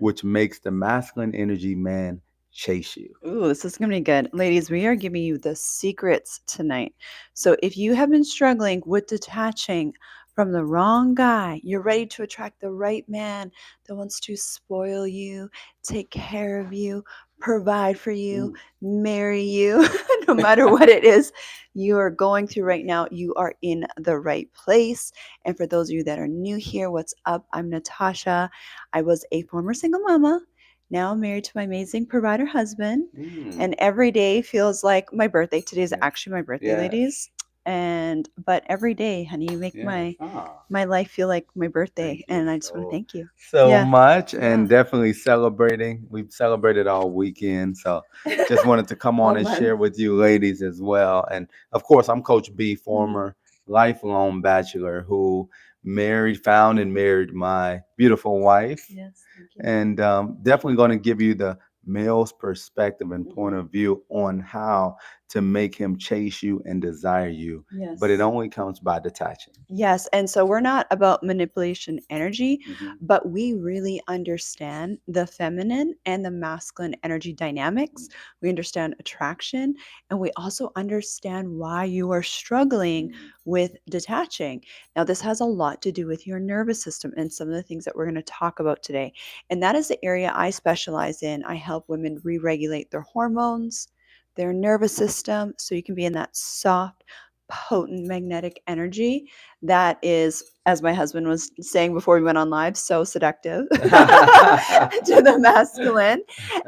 which makes the masculine energy man chase you. Ooh, this is going to be good. Ladies, we are giving you the secrets tonight. So if you have been struggling with detaching from the wrong guy, you're ready to attract the right man that wants to spoil you, take care of you, provide for you, Ooh. marry you, no matter what it is you are going through right now, you are in the right place. And for those of you that are new here, what's up? I'm Natasha. I was a former single mama, now I'm married to my amazing provider husband, Mm. and every day feels like my birthday. Today's Yes. actually my birthday, Yes. ladies. And but every day, honey, you make Yes. my life feel like my birthday, Thank you and I just want to so thank you. so Yeah. much, Yeah. and definitely celebrating. We've celebrated all weekend, so just wanted to come on All and month. share with you ladies as well. And of course, I'm Coach B, Mhm. former lifelong bachelor who found and married my beautiful wife, Yes, thank you. and definitely going to give you the male's perspective and point Mhm. of view on how to make him chase you and desire you. But it Yes. only comes by detaching. Yes. And so we're not about manipulation energy, Mhm. but we really understand the feminine and the masculine energy dynamics. We understand attraction, and we also understand why you are struggling Mm. with detaching. Now, this has a lot to do with your nervous system and some of the things that we're going to talk about today. And that is the area I specialize in. I help women re regulate their hormones, their nervous system, so you can be in that soft, potent magnetic energy that is, as my husband was saying before we went on live, so seductive to the masculine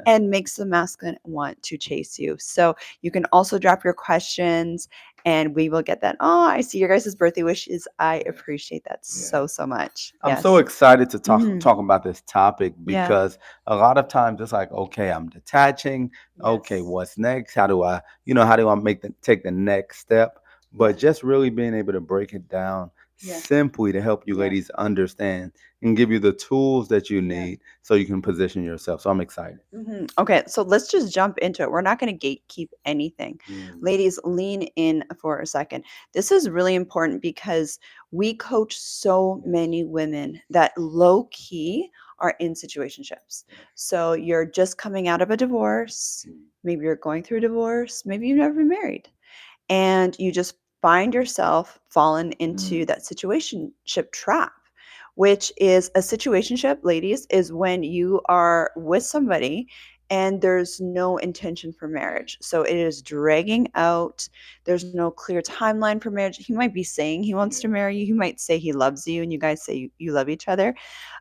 and makes the masculine want to chase you. So you can also drop your questions and we will get that. Oh, I see your guys' birthday wishes. I appreciate that Yeah. so, so much. I'm so Yes. excited to Hmm. talk about this topic Yeah. because a lot of times it's like, okay, I'm detaching. Okay, Yes. what's next? How do I take the next step? Yeah. But just really being able to break it down Yeah. simply to help you Yeah. ladies understand and give you the tools that you Yeah. need so you can position yourself. So I'm excited. Okay, so let's just jump into it. We're not going to gatekeep anything. Mm. Ladies, lean in for a second. This is really important because we coach so Yes. many women that low key are in situationships. So you're just coming out of a divorce. Mm. Maybe you're going through a divorce. Maybe you've never been married. And you just find yourself fallen into Mm. that situationship trap, which is a situationship, ladies, is when you are with somebody and there's no intention for marriage. So it is dragging out. There's no clear timeline for marriage. He might be saying he wants to Yeah. marry you. He might say he loves you and you guys say you love each other.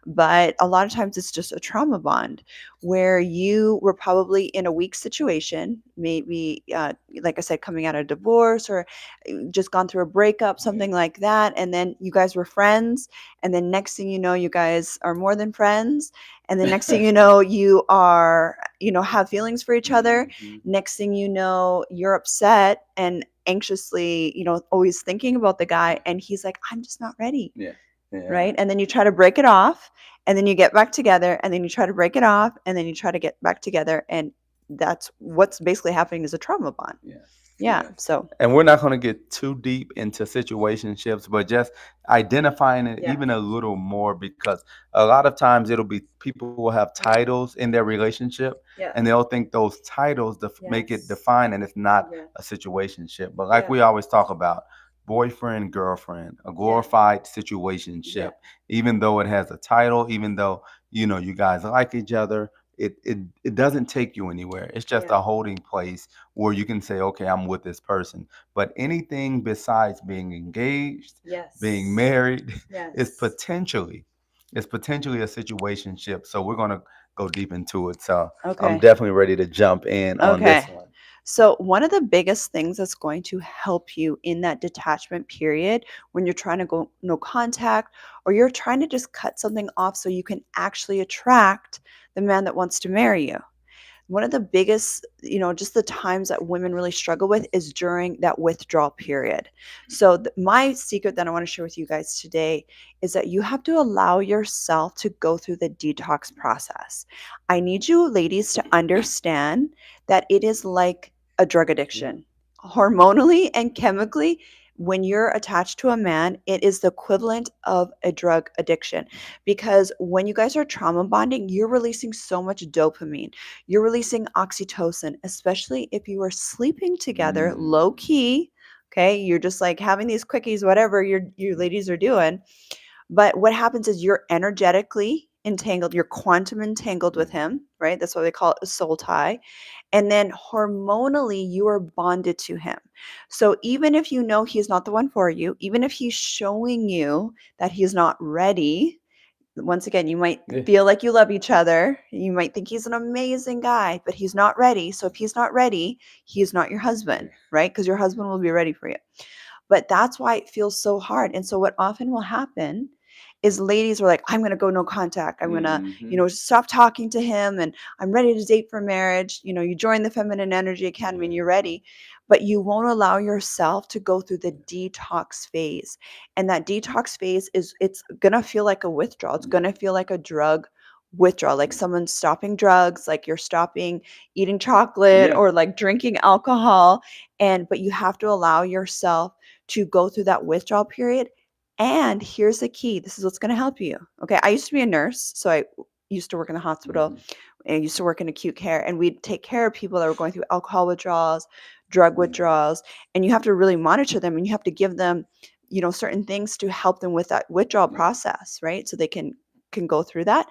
But a lot of times it's just a trauma bond where you were probably in a weak situation, maybe, like I said, coming out of divorce or just gone through a breakup, Yeah. something like that. And then you guys were friends. And then next thing you know, you guys are more than friends. And then next thing you know, you are, have feelings for each other. Mhm. Next thing you know, you're upset and anxiously, always thinking about the guy. And he's like, I'm just not ready. Yeah. Yeah. Right. And then you try to break it off and then you get back together and then you try to break it off and then you try to get back together. And that's what's basically happening is a trauma bond. Yes. Yeah. Yes. So, And we're not going to get too deep into situationships, but just identifying it yeah. even a little more because a lot of times it'll be people will have Yeah. titles in their relationship Yeah. and they'll think those titles make it Yes. define and it's not Yeah. a situationship. But like Yeah. we always talk about, boyfriend, girlfriend, a Yeah. glorified situationship, Yeah. even though it has a title, even though, you guys like each other, it doesn't take you anywhere. It's just Yeah. a holding place where you can say, okay, I'm with this person. But anything besides being engaged, being Yes. married, is Yes. potentially a situationship. So we're gonna go deep into it. So I'm Okay. definitely ready to jump in on this Okay. one. So, one of the biggest things that's going to help you in that detachment period when you're trying to go no contact or you're trying to just cut something off so you can actually attract the man that wants to marry you. One of the biggest, just the times that women really struggle with is during that withdrawal period. So, my secret that I want to share with you guys today is that you have to allow yourself to go through the detox process. I need you ladies to understand that it is like a drug Yeah. addiction. Hormonally and chemically, When you're attached to a man, it is the equivalent of a drug addiction, because when you guys are trauma bonding, you're releasing so much dopamine. You're releasing oxytocin, especially if you are sleeping together Mm. low key. Okay, you're just like having these quickies, whatever you ladies are doing. But what happens is you're energetically entangled, you're quantum entangled with him, right? That's why they call it a soul tie. And then hormonally, you are bonded to him. So even if you know he's not the one for you, even if he's showing you that he's not ready, once again, you might Yeah. feel like you love each other. You might think he's an amazing guy, but he's not ready. So if he's not ready, he's not your husband, right? Because your husband will be ready for you. But that's why it feels so hard. And so what often will happen is ladies are like, I'm going to go no contact. I'm going to, Hmm. stop talking to him, and I'm ready to date for marriage. You join the Feminine Energy Academy and you're ready, but you won't allow yourself to go through the detox phase. And that detox phase it's going to feel like a withdrawal. It's going to feel like a drug withdrawal, like someone's stopping drugs, like you're stopping eating chocolate Yeah. or like drinking alcohol. But you have to allow yourself to go through that withdrawal period. And here's the key, this is what's going to help you. Okay. I used to be a nurse. So I used to work in the hospital. Mhm. I used to work in acute care, and we'd take care of people that were going through alcohol withdrawals, drug withdrawals. And you have to really monitor them, and you have to give them, certain things to help them with that withdrawal process, right? So they can go through that.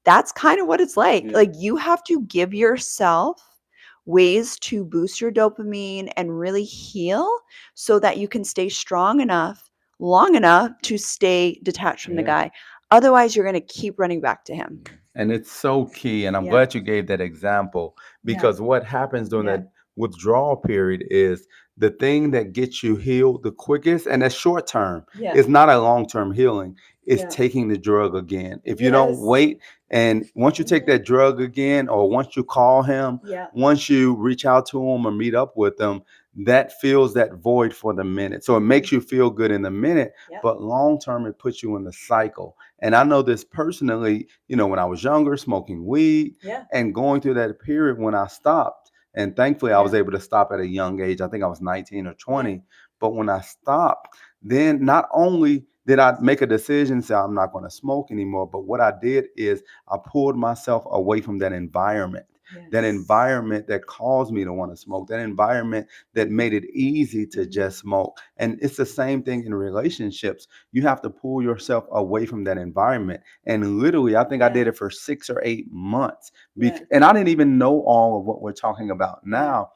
That's kind of what it's like. Yeah. Like, you have to give yourself ways to boost your dopamine and really heal so that you can stay strong enough, long enough to stay detached from the Yeah. guy. Otherwise, you're going to keep running back to him. And it's so key. And I'm Yeah. glad you gave that example, Yeah. because what happens during Yeah. that withdrawal period is the thing that gets you healed the quickest, and that's short term. Yeah. It's not a long term healing. Is Yeah. taking the drug again. If you don't Yes. wait, and once you take Mhm. that drug again, or once you call him, Yeah. once you reach out to him or meet up with him, that fills that void for the minute. So it Mhm. makes you feel good in the minute, Yep. but long term, it puts you in the cycle. And I know this personally, when I was younger, smoking weed Yeah. and going through that period when I stopped. And thankfully, I was Yeah. able to stop at a young age. I think I was 19 or Yeah. 20. But when I stopped, then not only did I make a decision, say I'm not going to smoke anymore, but what I did is I pulled myself away from that Yes. environment that caused me to want to smoke, that environment that Mhm. made it easy to Mhm. just smoke. And it's the same thing in relationships. You have to pull yourself away from that environment. And literally, I think I Yeah. did it for 6 or 8 months. Yeah. And I didn't even know all of what we're talking about Yeah. now,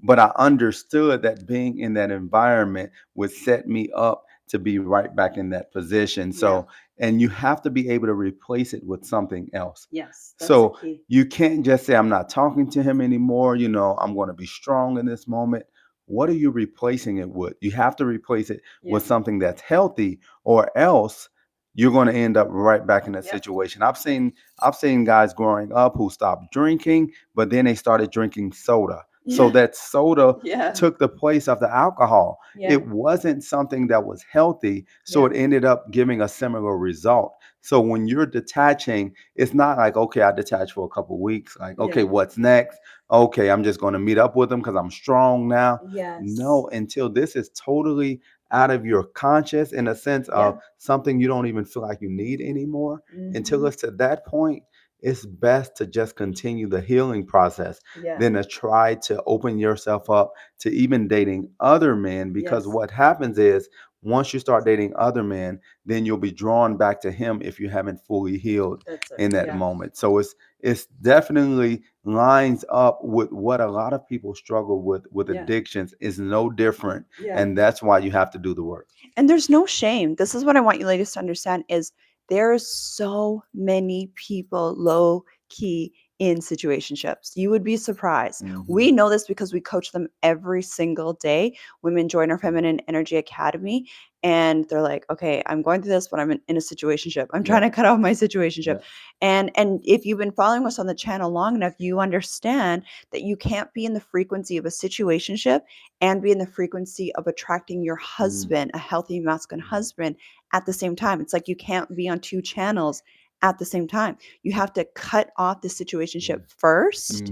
but I understood that being in that environment would set me up to be right back in that position. Yeah. So, and you have to be able to replace it with something else. Yes. That's the So key. you can't just say, I'm not talking to him anymore. I'm going to be strong in this moment. What are you replacing it with? You have to replace it Yeah. with something that's healthy, or else you're going to end up right back in that Yep. situation. I've seen guys growing up who stopped drinking, but then they started drinking soda. So Yeah. that soda Yeah. took the place of the alcohol. Yeah. It wasn't something that was healthy, so Yeah. it ended up giving a similar result. So when you're detaching, it's not like, okay, I detach for a couple weeks. Like, Yeah. okay, what's next? Okay, I'm just going to meet up with them because I'm strong now. Yes. No, until this is totally out of your conscious, in a sense Yeah. of something you don't even feel like you need anymore. Until Mhm. it's to that point, it's best to just continue the healing process Yeah. than to try to open yourself up to even dating other men. Because Yes. what happens is, once you start dating other men, then you'll be drawn back to him if you haven't fully healed That's it. in that Yeah. moment. So it's definitely lines up with what a lot of people struggle with Yeah. addictions, is no different. Yeah. And that's why you have to do the work. And there's no shame. This is what I want you ladies to understand is there's so many people low key in situationships. You would be surprised. We Mhm. know this because we coach them every single day. Women join our Feminine Energy Academy and they're like, okay, I'm going through this, but I'm in a situationship. I'm trying Yeah. to cut off my situationship. Yeah. And if you've been following us on the channel long enough, you understand that you can't be in the frequency of a situationship and be in the frequency of attracting your Mm. husband, a healthy masculine husband, at the same time. It's like you can't be on two channels at the same time. You have to cut off the situationship Yes. first,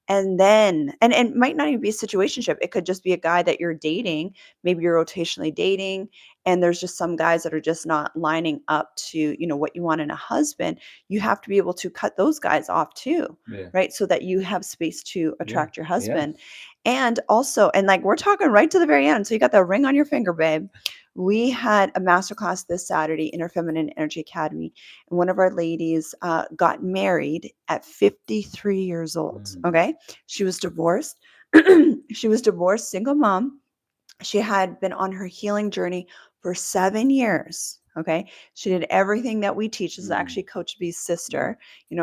and then and it might not even be a situationship. It could just be a guy that you're dating. Maybe you're rotationally dating, and there's just some guys that are just not lining up to, what you want in a husband. You have to be able to cut those guys off too, Yeah. right? So that you have space to Yeah. attract your husband. Yes. And also, and like we're talking right to the very end. So you got that ring on your finger, babe. We had a masterclass this Saturday in our Feminine Energy Academy, and one of our ladies got married at 53 years old. Okay. She was divorced. She was divorced, single mom. She had been on her healing journey for 7 years. Okay. She did everything that we teach. This is actually Coach B's sister.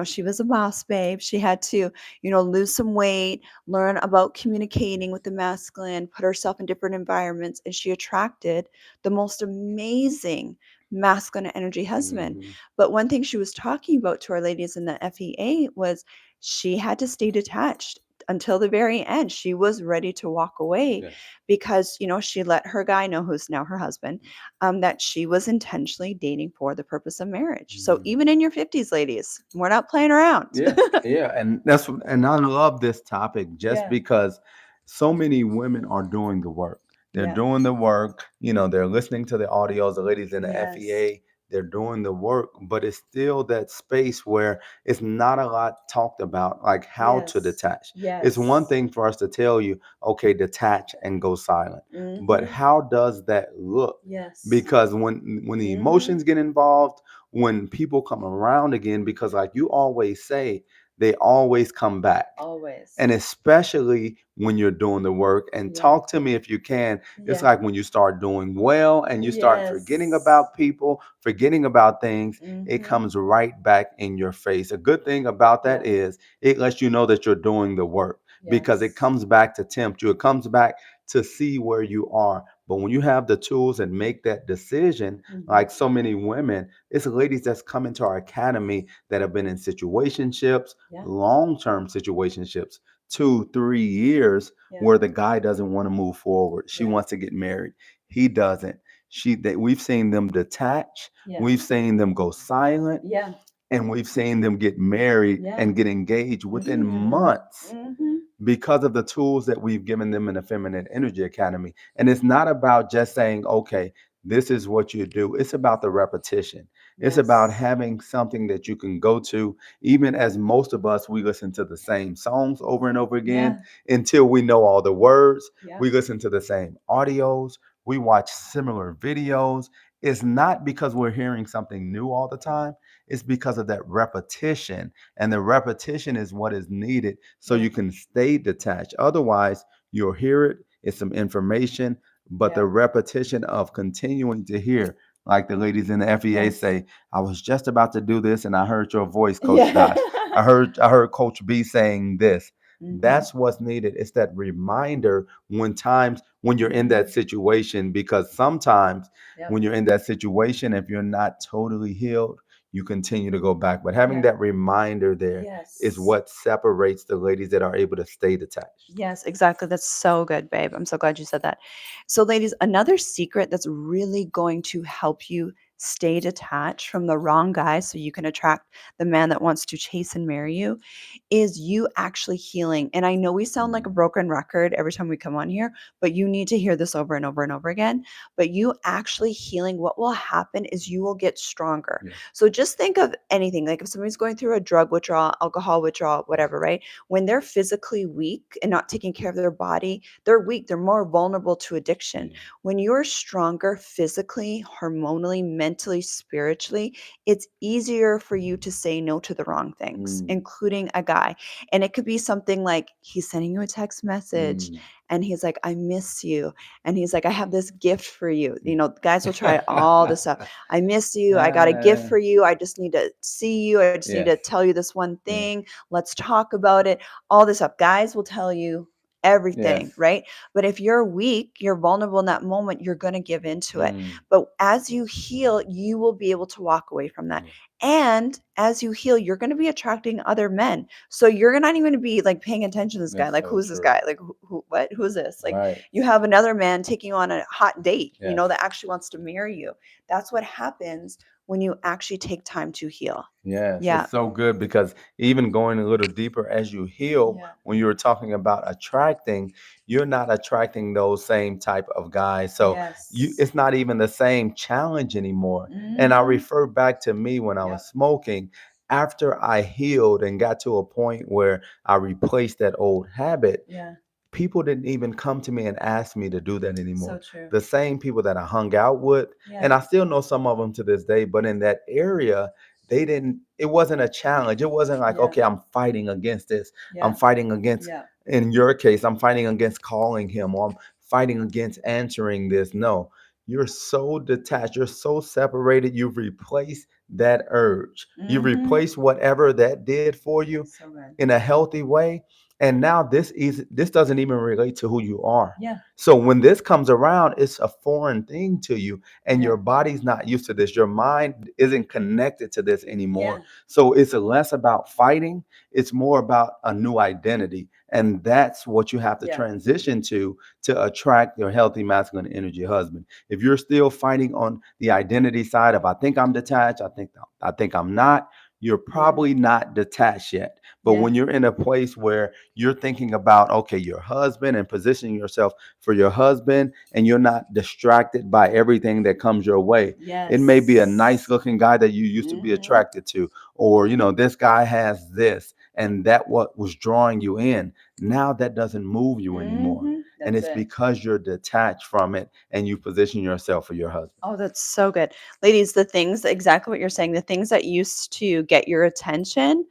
She was a boss babe. She had to, lose some weight, learn about communicating with the masculine, put herself in different environments, and she attracted the most amazing masculine energy husband. But one thing she was talking about to our ladies in the FEA was she had to stay detached until the very end. She was ready to walk away. Yes. Because she let her guy know, who's now her husband, that she was intentionally dating for the purpose of marriage. So even in your 50s, ladies, we're not playing around. Yeah, yeah, and I love this topic just Yeah. because so many women are doing the work. They're Yeah. doing the work. They're listening to the audios, the ladies in the Yes. FEA. They're doing the work, but it's still that space where it's not a lot talked about, like how to Yes. detach. Yes. It's one thing for us to tell you, okay, detach and go silent, but Mhm. how does that look? Yes. Because when the emotions get involved, when people come around again, because like you always say, they always come back. Always. And especially when you're doing the work. And Yeah. talk to me if you can. It's Yeah. like when you start doing well and you start forgetting about people, forgetting about things, it Mhm. comes right back in your face. A good thing about that Yeah. is it lets you know that you're doing the work, because it Yes. comes back to tempt you. It comes back to see where you are. But when you have the tools and make that decision, like so many women, it's ladies that's come into our academy that have been in situationships, Yeah. long-term situationships, 2 3 years, Yeah. where the guy doesn't want to move forward. She Yeah. wants to get married. He doesn't. We've seen them detach. Yeah. We've seen them go silent. Yeah. And we've seen them get married Yeah. and get engaged within months because of the tools that we've given them in the Feminine Energy Academy. And it's not about just saying, okay, this is what you do. It's about the repetition. It's about Yes. having something that you can go to, even as most of us, we listen to the same songs over and over again until we know all the words. Yeah. We listen to the same audios. We watch similar videos. It's not because we're hearing something new all the time. It's because of that repetition. And the repetition is what is needed so Yeah. you can stay detached. Otherwise, you'll hear it, it's some information, but the Yeah. repetition of continuing to hear, like the ladies in the FEA Yes. say, I was just about to do this and I heard your voice, Coach Yeah. Dosh. I heard Coach B saying this. Mhm. That's what's needed. It's that reminder when you're in that situation, because sometimes Yep. when you're in that situation, if you're not totally healed, you continue to go back. But having Yeah. that reminder there is Yes. what separates the ladies that are able to stay detached. Yes, exactly. That's so good, babe. I'm so glad you said that. So, ladies, another secret that's really going to help you stay detached from the wrong guy so you can attract the man that wants to chase and marry you is you actually healing. And I know we sound like a broken record every time we come on here, but you need to hear this over and over and over again. But you actually healing, what will happen is you will get stronger. Yeah. So just think of anything, like if somebody's going through a drug withdrawal, alcohol withdrawal, whatever, right? When they're physically weak and not taking care of their body, they're weak. They're more vulnerable to addiction. When you're stronger physically, hormonally, mentally, spiritually, it's easier for you to say no to the wrong things, including a guy. And it could be something like he's sending you a text message and he's like, I miss you. And he's like, I have this gift for you. Guys will try all this stuff. I miss you. I got a gift for you. I just need to see you. I just need to tell you this one thing. Let's talk about it. All this stuff. Guys will tell you everything, right? But if you're weak, you're vulnerable in that moment, you're going to give into it. But as you heal, you will be able to walk away from that. And as you heal, you're going to be attracting other men. So you're not even going to be like paying attention to this guy. That's Like, so who's this true. guy? Like, what? Who's this? Like, Right. you have another man taking you on a hot date, Yes. that actually wants to marry you. That's what happens when you actually take time to heal. Yes, Yeah. it's so good because even going a little deeper as you heal, Yeah. when you were talking about attracting, you're not attracting those same type of guys. So Yes. it's not even the same challenge anymore. And I Mm-hmm. refer back to me when I was Yep. smoking. After I healed and got to a point where I replaced that old habit, Yeah. people didn't even come to me and ask me to do that So anymore. true. The same people that I hung out with, Yeah. and I still know some of them to this day, but in that area, they didn't, it wasn't a challenge. It wasn't like, Yeah. okay, I'm fighting against this. I'm Yeah. fighting against, Yeah. in your case, I'm fighting against calling him, or I'm fighting against answering this. No, you're so detached. You're so separated. You've replaced that urge. You've Mm-hmm. replaced whatever that did for you So good. in a healthy way, and now this doesn't even relate to who you are. Yeah. So when this comes around, it's a foreign thing to you, and Yeah. your body's not used to this. Your mind isn't connected to this anymore. Yeah. So it's less about fighting, it's more about a new identity. And that's what you have to Yeah. transition to attract your healthy masculine energy husband. If you're still fighting on the identity side of I think I'm detached, I think I'm not, you're Yeah. probably not detached yet. But Yeah. when you're in a place where you're thinking about, okay, your husband and positioning yourself for your husband, and you're not distracted by everything that comes your way, it may be a nice Yes. looking guy that you used to be Mm-hmm. attracted to, or, this guy has this, and that what was drawing you in. Now that doesn't move you anymore. Mm-hmm. And That's it's it. because you're detached from it and you position yourself for your husband. Oh, that's so good. Ladies, the things, exactly what you're saying, the things that used to get your attention,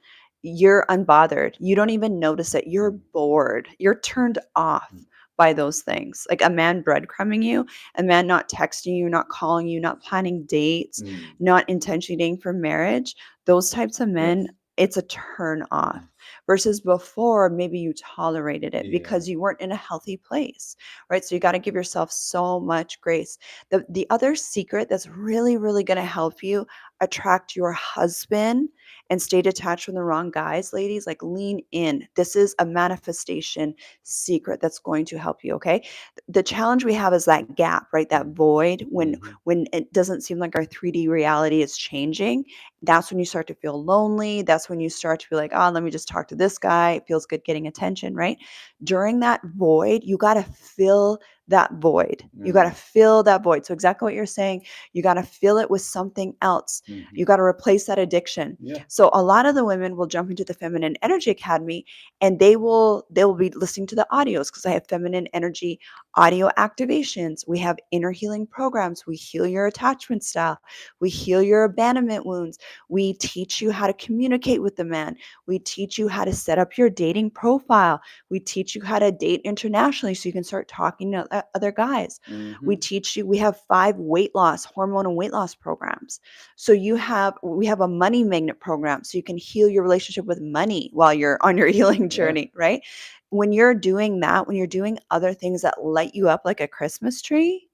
you're unbothered. You don't even notice it. You're Mm, bored. You're turned off mm, by those things. Like a man breadcrumbing you, a man not texting you, not calling you, not planning dates, mm. not intentionally dating for marriage. Those types of men, Yes. it's a turn off. Mm. Versus before, maybe you tolerated it Yeah. because you weren't in a healthy place, right? So you got to give yourself so much grace. The other secret that's really, really going to help you attract your husband and stay detached from the wrong guys, ladies, like lean in. This is a manifestation secret that's going to help you, okay? The challenge we have is that gap, right? That Mm. void Mhm. when it doesn't seem like our 3D reality is changing. That's when you start to feel lonely. That's when you start to be like, oh, let me just talk to this guy. It feels good getting attention, right? During that void, you got to fill that void. You got to Mm. fill that void. So exactly what you're saying, you got to fill it with something else. Mhm. You got to replace that addiction. Yeah. So a lot of the women will jump into the Feminine Energy Academy and they will be listening to the audios because I have feminine energy audio activations. We have inner healing programs. We heal your attachment style. We heal your abandonment wounds. We teach you how to communicate with the man. We teach you how to set up your dating profile. We teach you how to date internationally so you can start talking to other guys. Mhm. We have 5 hormone and weight loss programs. So we have a money magnet program so you can heal your relationship with money while you're on your healing Yeah. journey, right? When you're doing that, when you're doing other things that light you up like a Christmas tree,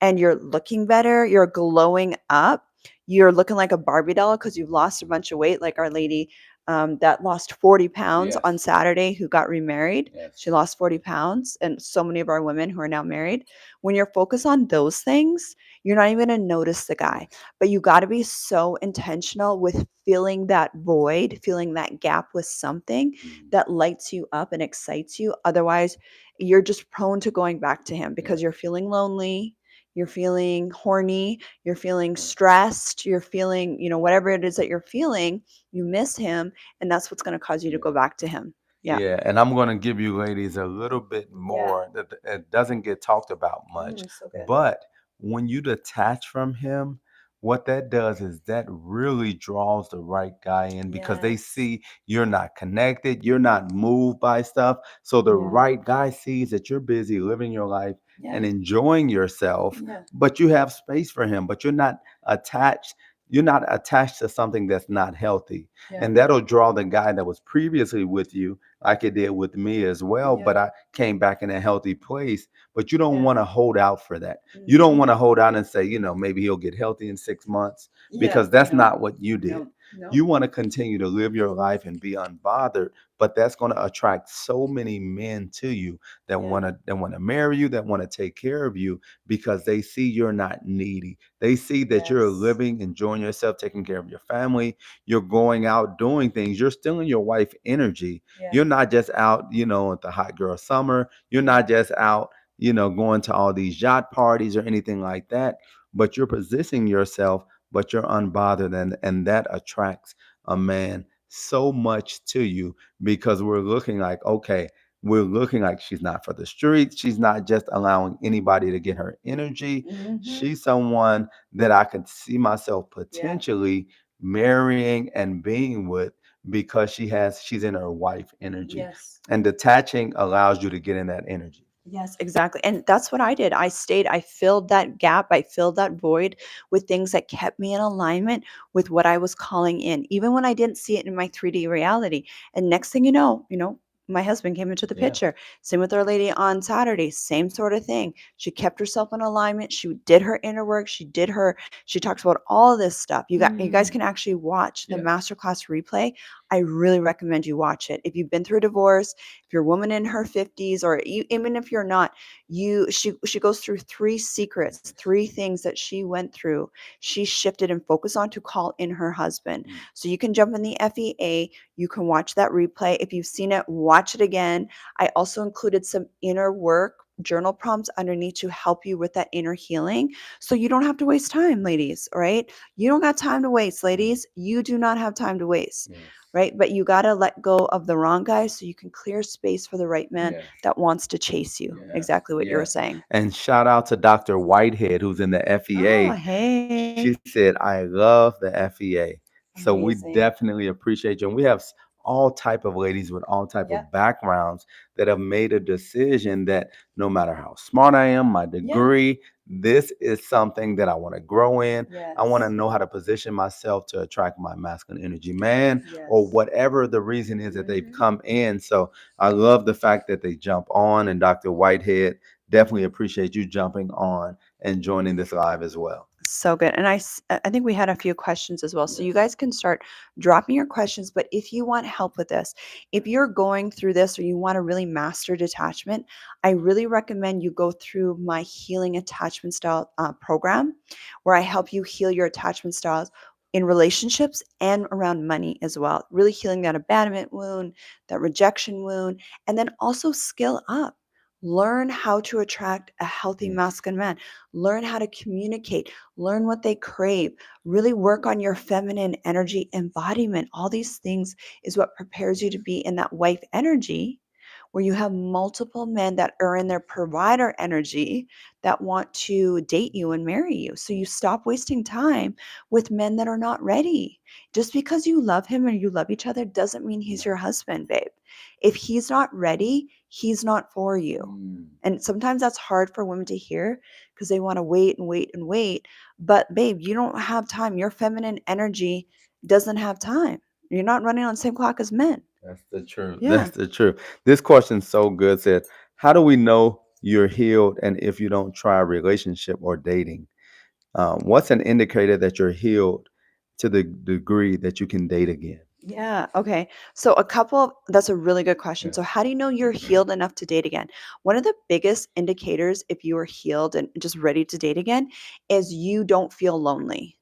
and you're looking better, you're glowing up, you're looking like a Barbie doll because you've lost a bunch of weight, like our lady that lost 40 pounds on Yes. Saturday who got remarried. She Yes. lost 40 pounds, and so many of our women who are now married. When you're focused on those things, you're not even going to notice the guy. Yes. But you got to be so intentional with filling that void, filling that gap with something Mm. that lights you up and excites you. Otherwise, you're just prone to going back to him because Yes. you're feeling lonely, you're feeling horny, you're feeling Yes. stressed, you're feeling, whatever it is that you're feeling, you miss him, and that's what's going to cause you to go Yeah. back to him. Yeah. Yeah, and I'm going to give you ladies a little bit Yeah. more that it doesn't get talked about much. So good. But when you detach from him, what that does is that really draws the right guy in because they Yes. see you're not connected, you're not moved by stuff. So the Yeah. right guy sees that you're busy living your life Yeah. and enjoying yourself, Yeah. but you have space for him, but you're not attached. You're not attached to something that's not healthy. Yeah. And that'll draw the guy that was previously with you like it did with me as well. Yeah. But I came back in a healthy place. But you don't Yeah. want to hold out for that. You don't No. want to hold out and say, maybe he'll get healthy in 6 months Yeah. because that's No. not what you did. No. No. You want to continue to live your life and be unbothered, but that's going to attract so many men to you that want to marry you, that want to take care of you because they see you're not needy. They see that you're Yes. living, enjoying yourself, taking care of your family. You're going out doing things. You're stealing your wife energy. Yeah. You're not just out, at the hot girl summer. You're not just out, going to all these yacht parties or anything like that, but you're positioning yourself, but you're unbothered, and that attracts a man so much to you because we're looking like she's not for the streets. She's not just allowing anybody to get her energy. She's someone that I could see myself Yeah. potentially marrying and being with because she's in her wife energy. Yes. And detaching allows you to get in that energy. Yes, exactly. And that's what I did. I filled that gap, I filled that void with things that kept me in alignment with what I was calling in, even when I didn't see it in my 3D reality. And next thing you know, my husband came into the Yeah. picture. Same with our lady on Saturday, same sort of thing. She kept herself in alignment. She did her inner work. She talks about all this stuff. You guys can actually watch the Yes. masterclass replay. I really recommend you watch it. If you've been through divorce, if you're a woman in her 50s, or even if you're not, she goes through three secrets, three things that she went through, she shifted and focused on to call in her husband. So you can jump in the FEA, you can watch that replay. If you've seen it, watch it again. I also included some inner work journal prompts underneath to help you with that inner healing, so you don't have to waste time, ladies. All right, you don't got time to waste, ladies. You do not have time to waste. Yes. Right? But you got to let go of the wrong guy so you can clear space for the right man Yes. that wants to chase you. Yes. Exactly what you were Yes. saying. And shout out to Dr. Whitehead, who's in the Oh, FEA. hey. She said, "I love the FEA." So we Amazing. definitely appreciate you. And we have all type of ladies with all type Yeah. of backgrounds that have made a decision that no matter how smart I am, my degree, this is something that I want to grow in. Yes. I want to know how to position myself to attract my masculine energy man, Yes. or whatever the reason is that they've Mhm. come in. So I love the fact that they jump on. And Dr. Whitehead, definitely appreciate you jumping on and joining this live as well. So good. And I think we had a few questions as well. So you Yes. guys can start dropping your questions. But if you want help with this, if you're going through this or you want to really master detachment, I really recommend you go through my healing attachment style program, where I help you heal your attachment styles in relationships and around money as well. Really healing that abandonment wound, that rejection wound, and then also skill up. Learn how to attract a healthy Yes. masculine man. Learn how to communicate. Learn what they crave. Really work on your feminine energy embodiment. All these things is what prepares you to be in that wife energy, where you have multiple men that are in their provider energy that want to date you and marry you. So you stop wasting time with men that are not ready. Just because you love him and you love each other doesn't mean he's your husband, babe. If he's not ready, he's not for you. And sometimes that's hard for women to hear because they want to wait and wait and wait. But babe, you don't have time. Your feminine energy doesn't have time. You're not running on the same clock as men. That's the truth. Yeah. That's the truth. This question's so good. Said, how do we know you're healed and if you don't try a relationship or dating? What's an indicator that you're healed to the degree that you can date again? Yeah. Okay. So that's a really good question. So how do you know you're healed enough to date again? One of the biggest indicators if you are healed and just ready to date again is you don't feel lonely.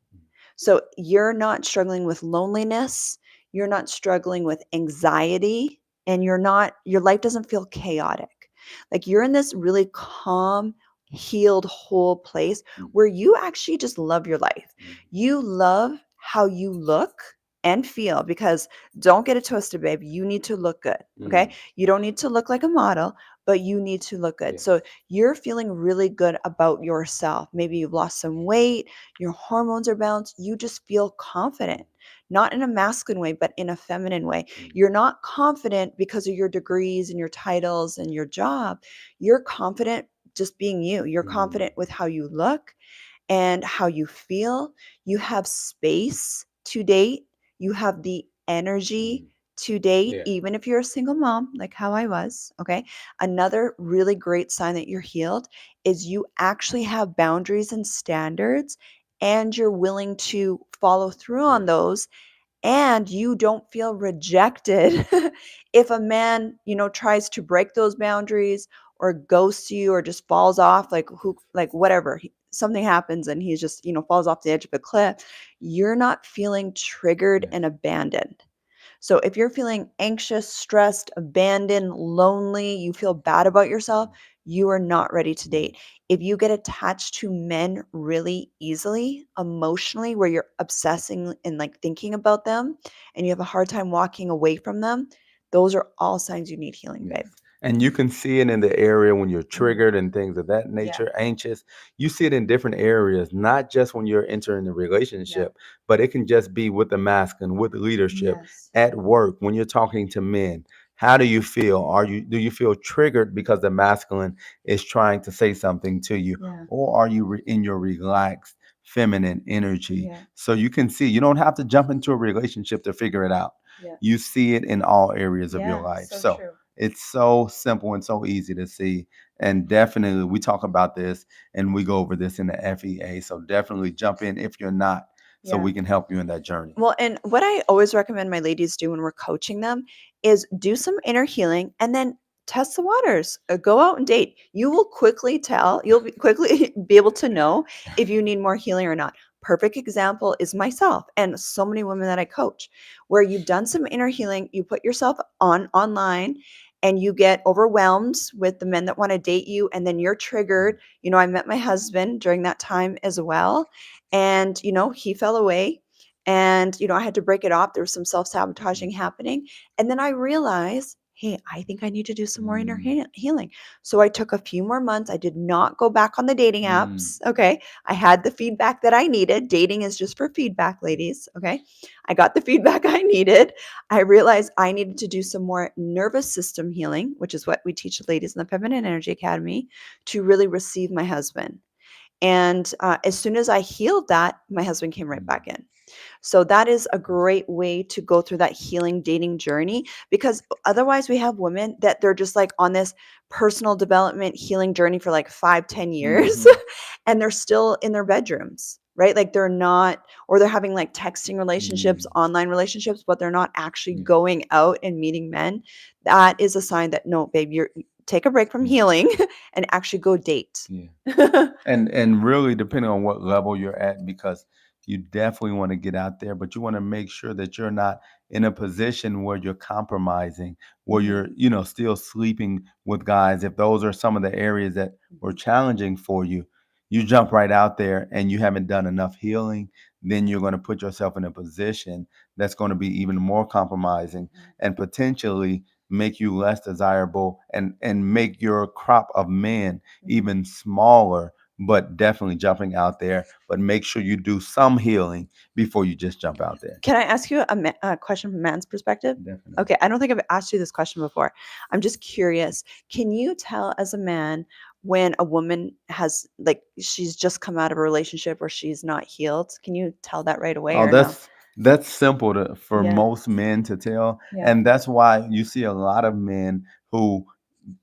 So you're not struggling with loneliness, you're not struggling with anxiety, and your life doesn't feel chaotic. Like you're in this really calm, healed, whole place where you actually just love your life. You love how you look and feel, because don't get it twisted, babe. You need to look good. Okay. You don't need to look like a model, but you need to look good. So you're feeling really good about yourself. Maybe you've lost some weight, your hormones are balanced, you just feel confident, not in a masculine way, but in a feminine way. You're not confident because of your degrees and your titles and your job. You're confident just being you. You're confident with how you look and how you feel. You have space to date, you have the energy to date, even if you're a single mom, like how I was. Okay. Another really great sign that you're healed is you actually have boundaries and standards, and you're willing to follow through on those and you don't feel rejected if a man, tries to break those boundaries or ghosts you or just falls off, like whatever. Something happens and he's just, falls off the edge of a cliff. You're not feeling triggered Yeah. and abandoned. So if you're feeling anxious, stressed, abandoned, lonely, you feel bad about yourself, you are not ready to date. If you get attached to men really easily, emotionally, where you're obsessing and like thinking about them and you have a hard time walking away from them, those are all signs you need healing, Yes. babe. And you can see it in the area when you're Mm. triggered and things of that Yeah. nature, anxious. You see it in different areas, not just when you're entering a Yeah. relationship, but it can just be with the masculine, with leadership, Yes. at work, when you're talking to men. How do you feel? Do you feel triggered because the masculine is trying to say something to you? Yeah. Or are you in your relaxed feminine energy? Yeah. So you can see, you don't have to jump into a relationship to figure it out. Yeah. You see it in all areas of your Yeah. life. So So true. it's so simple and so easy to see. And definitely, we talk about this and we go over this in the FEA. So definitely jump in if you're not, so Yeah. we can help you in that journey. Well, and what I always recommend my ladies do when we're coaching them is do some inner healing and then test the waters. Go out and date. You will quickly tell, you'll quickly be able to know if you need more healing or not. Perfect example is myself and so many women that I coach, where you've done some inner healing, you put yourself on online and you get overwhelmed with the men that want to date you and then you're triggered. I met my husband during that time as well, and he fell away, and I had to break it off. There was some self-sabotaging happening, and then I realized, hey, I think I need to do some more inner Mm, healing. So I took a few more months. I did not go back on the dating mm, apps. Okay, I had the feedback that I needed. Dating is just for feedback, ladies. Okay, I got the feedback I needed. I realized I needed to do some more nervous system healing, which is what we teach the ladies in the Feminine Energy Academy, to really receive my husband. And as soon as I healed that, my husband came right mm. back in. So that is a great way to go through that healing dating journey, because otherwise we have women that they're just like on this personal development healing journey for like 5-10 years Mhm. and they're still in their bedrooms, right? Like they're not, or they're having like texting relationships, Mm, online relationships, but they're not actually yeah, going out and meeting men. That is a sign that no, babe, you're take a break from yeah, healing and actually go date. yeah. And really depending on what level you're at, because you definitely want to get out there, but you want to make sure that you're not in a position where you're compromising, where Mhm, you're, still sleeping with guys. If those are some of the areas that were mhm, challenging for you, you jump right out there and you haven't done enough healing, then you're going to put yourself in a position that's going to be even more compromising mhm, and potentially make you less desirable and make your crop of men mhm. even smaller, but definitely jumping out there. But make sure you do some healing before you just jump out there. Can I ask you a question from a man's perspective? Definitely. Okay, I don't think I've asked you this question before. I'm just curious. Can you tell as a man when a woman has like she's just come out of a relationship or she's not healed? Can you tell that right away Oh, or no? that's simple for Yeah, most men to tell, yeah, and that's why you see a lot of men who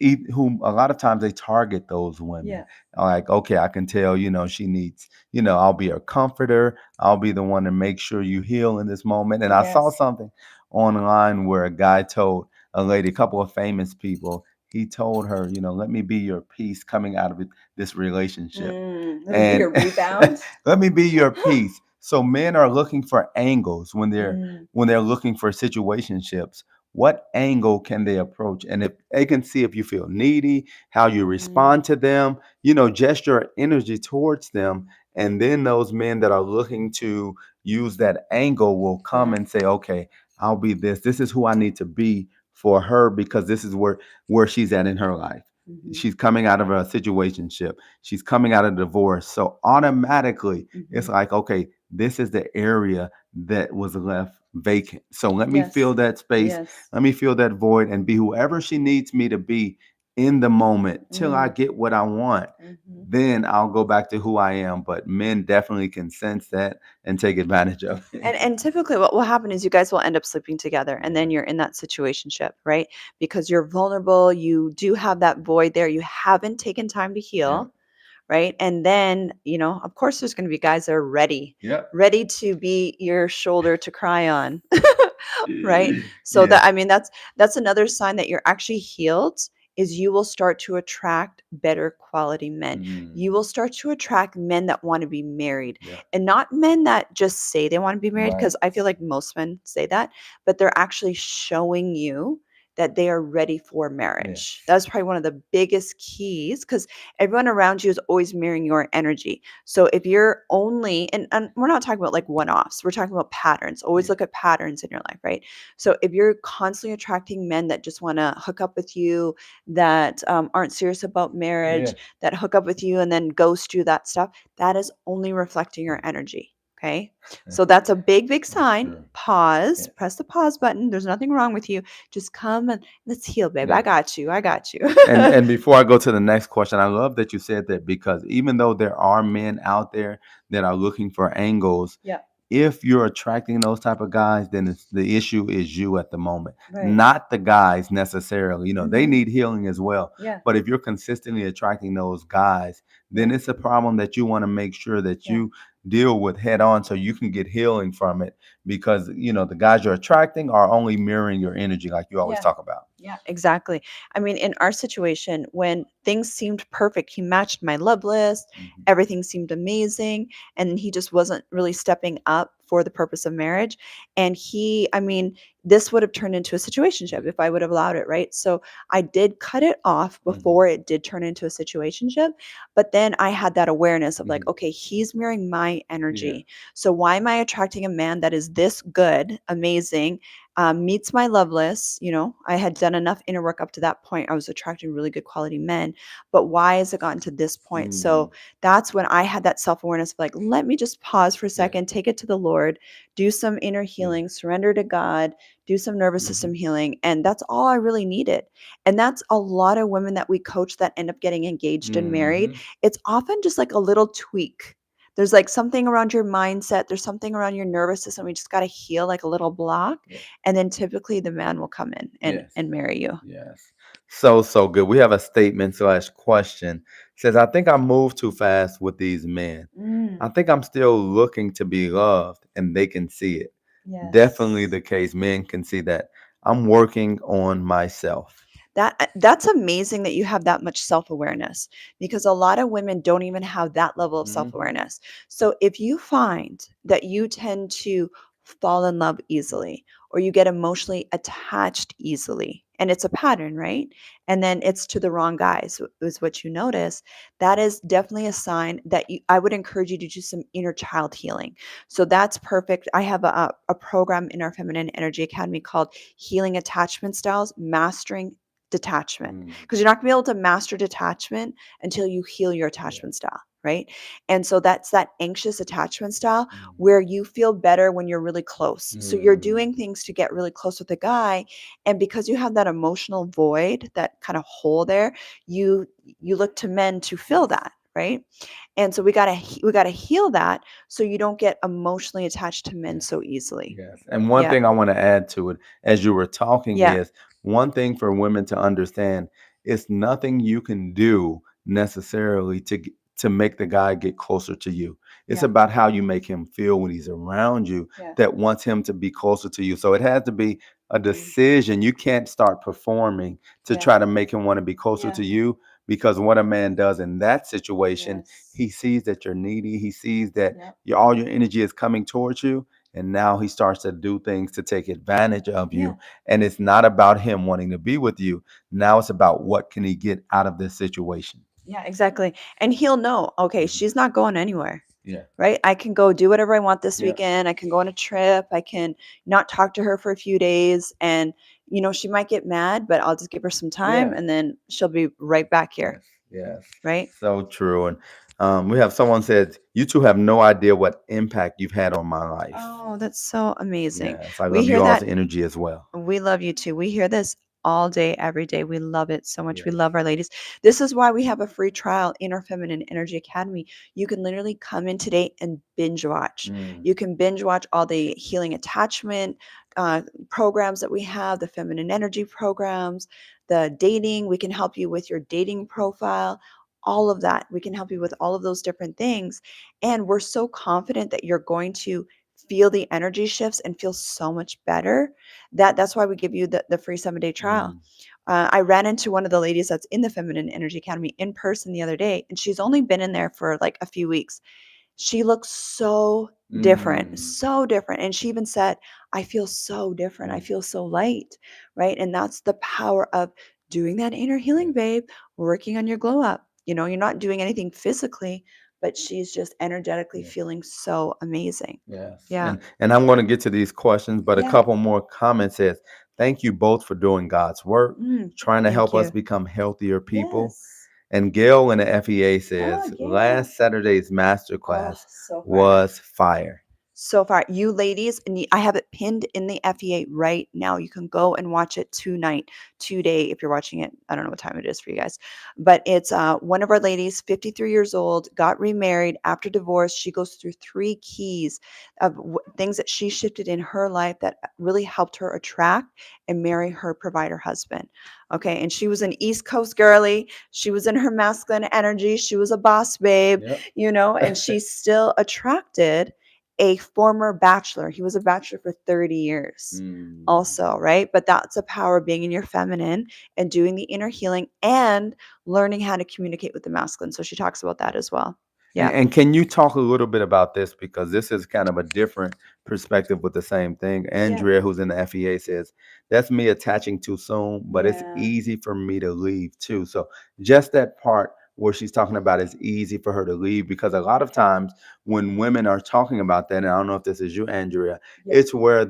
a lot of times they target those women. yeah. Like, okay, I can tell, she needs, I'll be her comforter. I'll be the one to make sure you heal in this moment. And I saw Yes. something online where a guy told a lady, a couple of famous people, he told her, let me be your peace coming out of this relationship. Let me be And your rebound. let me be your peace. So men are looking for angles when they're Mm, looking for situationships. What angle can they approach? And if they can see if you feel needy, how you mm, respond to them, just your energy towards them. And then those men that are looking to use that angle will come yeah. and say, okay, I'll be this. This is who I need to be for her because this is where she's at in her life. Mhm, She's coming out of a situationship. She's coming out of divorce. So automatically it's mhm. like, okay, this is the area that was left vacant. So let me fill Yes. that space. Yes. Let me fill that void and be whoever she needs me to be in the moment till I Mm, get what I want. mhm. Then I'll go back to who I am. But men definitely can sense that and take advantage of it. And typically what will happen is you guys will end up sleeping together and Yeah. then you're in that situationship, right? Because you're vulnerable, you do have that void there, you haven't taken time to Yeah. heal, right? And then, of course, there's going to be guys that are Yep. ready to be your shoulder to cry on. Right? So Yes. that, I mean, that's another sign that you're actually healed, is you will start to attract better quality men. Mm, You will start to attract men that want to be married, yeah. and not men that just say they want to be married, Right. because I feel like most men say that, but they're actually showing you that they are ready for Yes. marriage. That's probably one of the biggest keys, because everyone around you is always mirroring your energy. So if you're only, and we're not talking about like one offs, we're talking about patterns. Always Yeah. look at patterns in your life, right? So if you're constantly attracting men that just want to hook up with you, that aren't serious about marriage, Yeah. that hook up with you and then ghost you, that stuff, that is only reflecting your energy. Okay. So that's a big, big That's sign. true. Pause, Yes. press the pause button. There's nothing wrong with you. Just come and let's heal, babe. I Yes. got you. I got you. And before I go to the next question, I love that you said that, because even though there are men out there that are looking for angles, Yeah. if you're attracting those type of guys, then the issue is you at the moment, Right. not the guys necessarily. They Mhm. need healing as well. Yeah. But if you're consistently attracting those guys, then Yeah. it's a problem that you want to make sure that Yeah. you deal with head on, so you can get healing from it, because the guys you're attracting are only mirroring your energy, like you always Yeah. talk about. Yeah, exactly. I mean, in our situation, when things seemed perfect, he matched my love list, Mhm. everything seemed amazing, and he just wasn't really stepping up for the purpose of marriage. And I mean, this would have turned into a situationship if I would have allowed it, right? So I did cut it off Mhm. before it did turn into a situationship. But then I had that awareness of like, Mhm. okay, he's mirroring my Yeah. energy. So why am I attracting a man that is this good, amazing, meets my love list? I had done enough inner work up to that point. I was attracting really good quality men, but why has it gotten to this point? Mhm. So that's when I had that self awareness of like, let me just pause for a Yeah. second, take it to the Lord, do some inner Yeah. healing, surrender to God, do some nervous system Mhm. healing. And that's all I really needed. And that's a lot of women that we coach that end up getting engaged and married. Mhm. It's often just like a little tweak. There's like something around your mindset, there's something around your nervous system. We just got to heal like a little block, Yeah. and then typically the man will come in and Yes. and marry you. Yes. So good. We have a statement slash question. Says, I think I move too fast with these men. I Mm, think I'm still looking to be loved, and they can see it. Definitely yes. the case. Men can see that. I'm working on myself. That's amazing that you have that much self-awareness, because a lot of women don't even have that level of Hmm. self-awareness. So if you find that you tend to fall in love easily, or you get emotionally attached easily, and it's a pattern, right? And then it's to the wrong guys, is what you notice. That is definitely a sign that I would encourage you to do some inner child healing. So that's perfect. I have a program in our Feminine Energy Academy called Healing Attachment Styles, Mastering Detachment, Mm. because you're not gonna be able to master detachment until you heal your Yeah. attachment style, right? And so that's that anxious attachment style Mm. where you feel better when you're really close. So you're Mm. doing things to get really close with a guy, and because you have that emotional void, that kind of hole there, you you look to men to fill that, right? And so we got to heal that, so you don't get emotionally attached to men Yes. so easily. Yes. And one Yeah. thing I want to add to it, as you were talking, Yeah. is one thing for women to understand: it's nothing you can do necessarily to make the guy get closer to you. It's Yeah. about how you make him feel when he's around you, Yeah. that wants him to be closer to you. So it has to be a Mm. decision. You can't start performing to Yeah. try to make him want to be closer Yeah. to you, because what a man does in that situation, Yes. he sees that you're needy. He sees that Yep. all your energy is coming towards you, and now he starts to do things to take advantage of Yeah. you. And it's not about him wanting to be with you. Now it's about what can he get out of this situation. Yeah, exactly. And he'll know, okay, Mhm. she's not going anywhere, Yeah. right? I can go do whatever I want this Yeah. weekend. I can go on a trip. I can not talk to her for a few days. And, she might get mad, but I'll just give her some time, Yeah. and then she'll be right back here, Yes. Yes. right? So true. And we have someone said, you two have no idea what impact you've had on my life. Oh, that's so amazing. Yes. I We love hear you all's that. energy as well. We love you too. We hear this all day, every day. We love it so much. We Yes. love our ladies. This is why we have a free trial in our Feminine Energy Academy. You can literally come in today and binge watch. Mm. You can binge watch all the healing attachment uh, programs that we have, the feminine energy programs, the dating. We can help you with your dating profile. all of that. We can help you with all of those different things. And we're so confident that you're going to feel the energy shifts and feel so much better that that's why we give you the free 7-day trial. Mm. I ran into one of the ladies that's in the Feminine Energy Academy in person the other day, and she's only been in there for like a few weeks. She looks Mm. so different. And she even said, I feel so different. I Yeah. feel so light, right? And that's the power of doing that inner healing, Yes. babe, working on your glow up. You're not doing anything physically, but she's just energetically Yes. feeling so amazing. Yes. Yeah. And I'm going to get to these questions, but a Yeah. couple more comments says, thank you both for doing God's work, trying to Thank help us you. become healthier people. Yes. And Gail in the FEA Oh, says, Gail. last Saturday's Oh, masterclass so fire. was fire. So far, you ladies, and I have it pinned in the FEA right now. You can go and watch it tonight, today, if you're watching it. I don't know what time it is for you guys, but it's one of our ladies, 53 years old, got remarried after divorce. She goes through 3 keys of things that she shifted in her life that really helped her attract and marry her provider husband. Okay, and she was an East Coast girly. She was in her masculine energy. She was a boss babe, Yep. and she still attracted a former bachelor. He was a bachelor for 30 years Mm. also, right? But that's a power of being in your feminine and doing the inner healing and learning how to communicate with the masculine. So she talks about that as well. And, Yeah. and can you talk a little bit about this? Because this is kind of a different perspective with the same thing. Yeah. Andrea, who's in the FEA, says, that's me attaching too soon, but it's Yeah. easy for me to leave too. So just that part where she's talking about it's easy for her to leave, because a lot of times when women are talking about that, and I don't know if this is you, Andrea, Yeah. it's where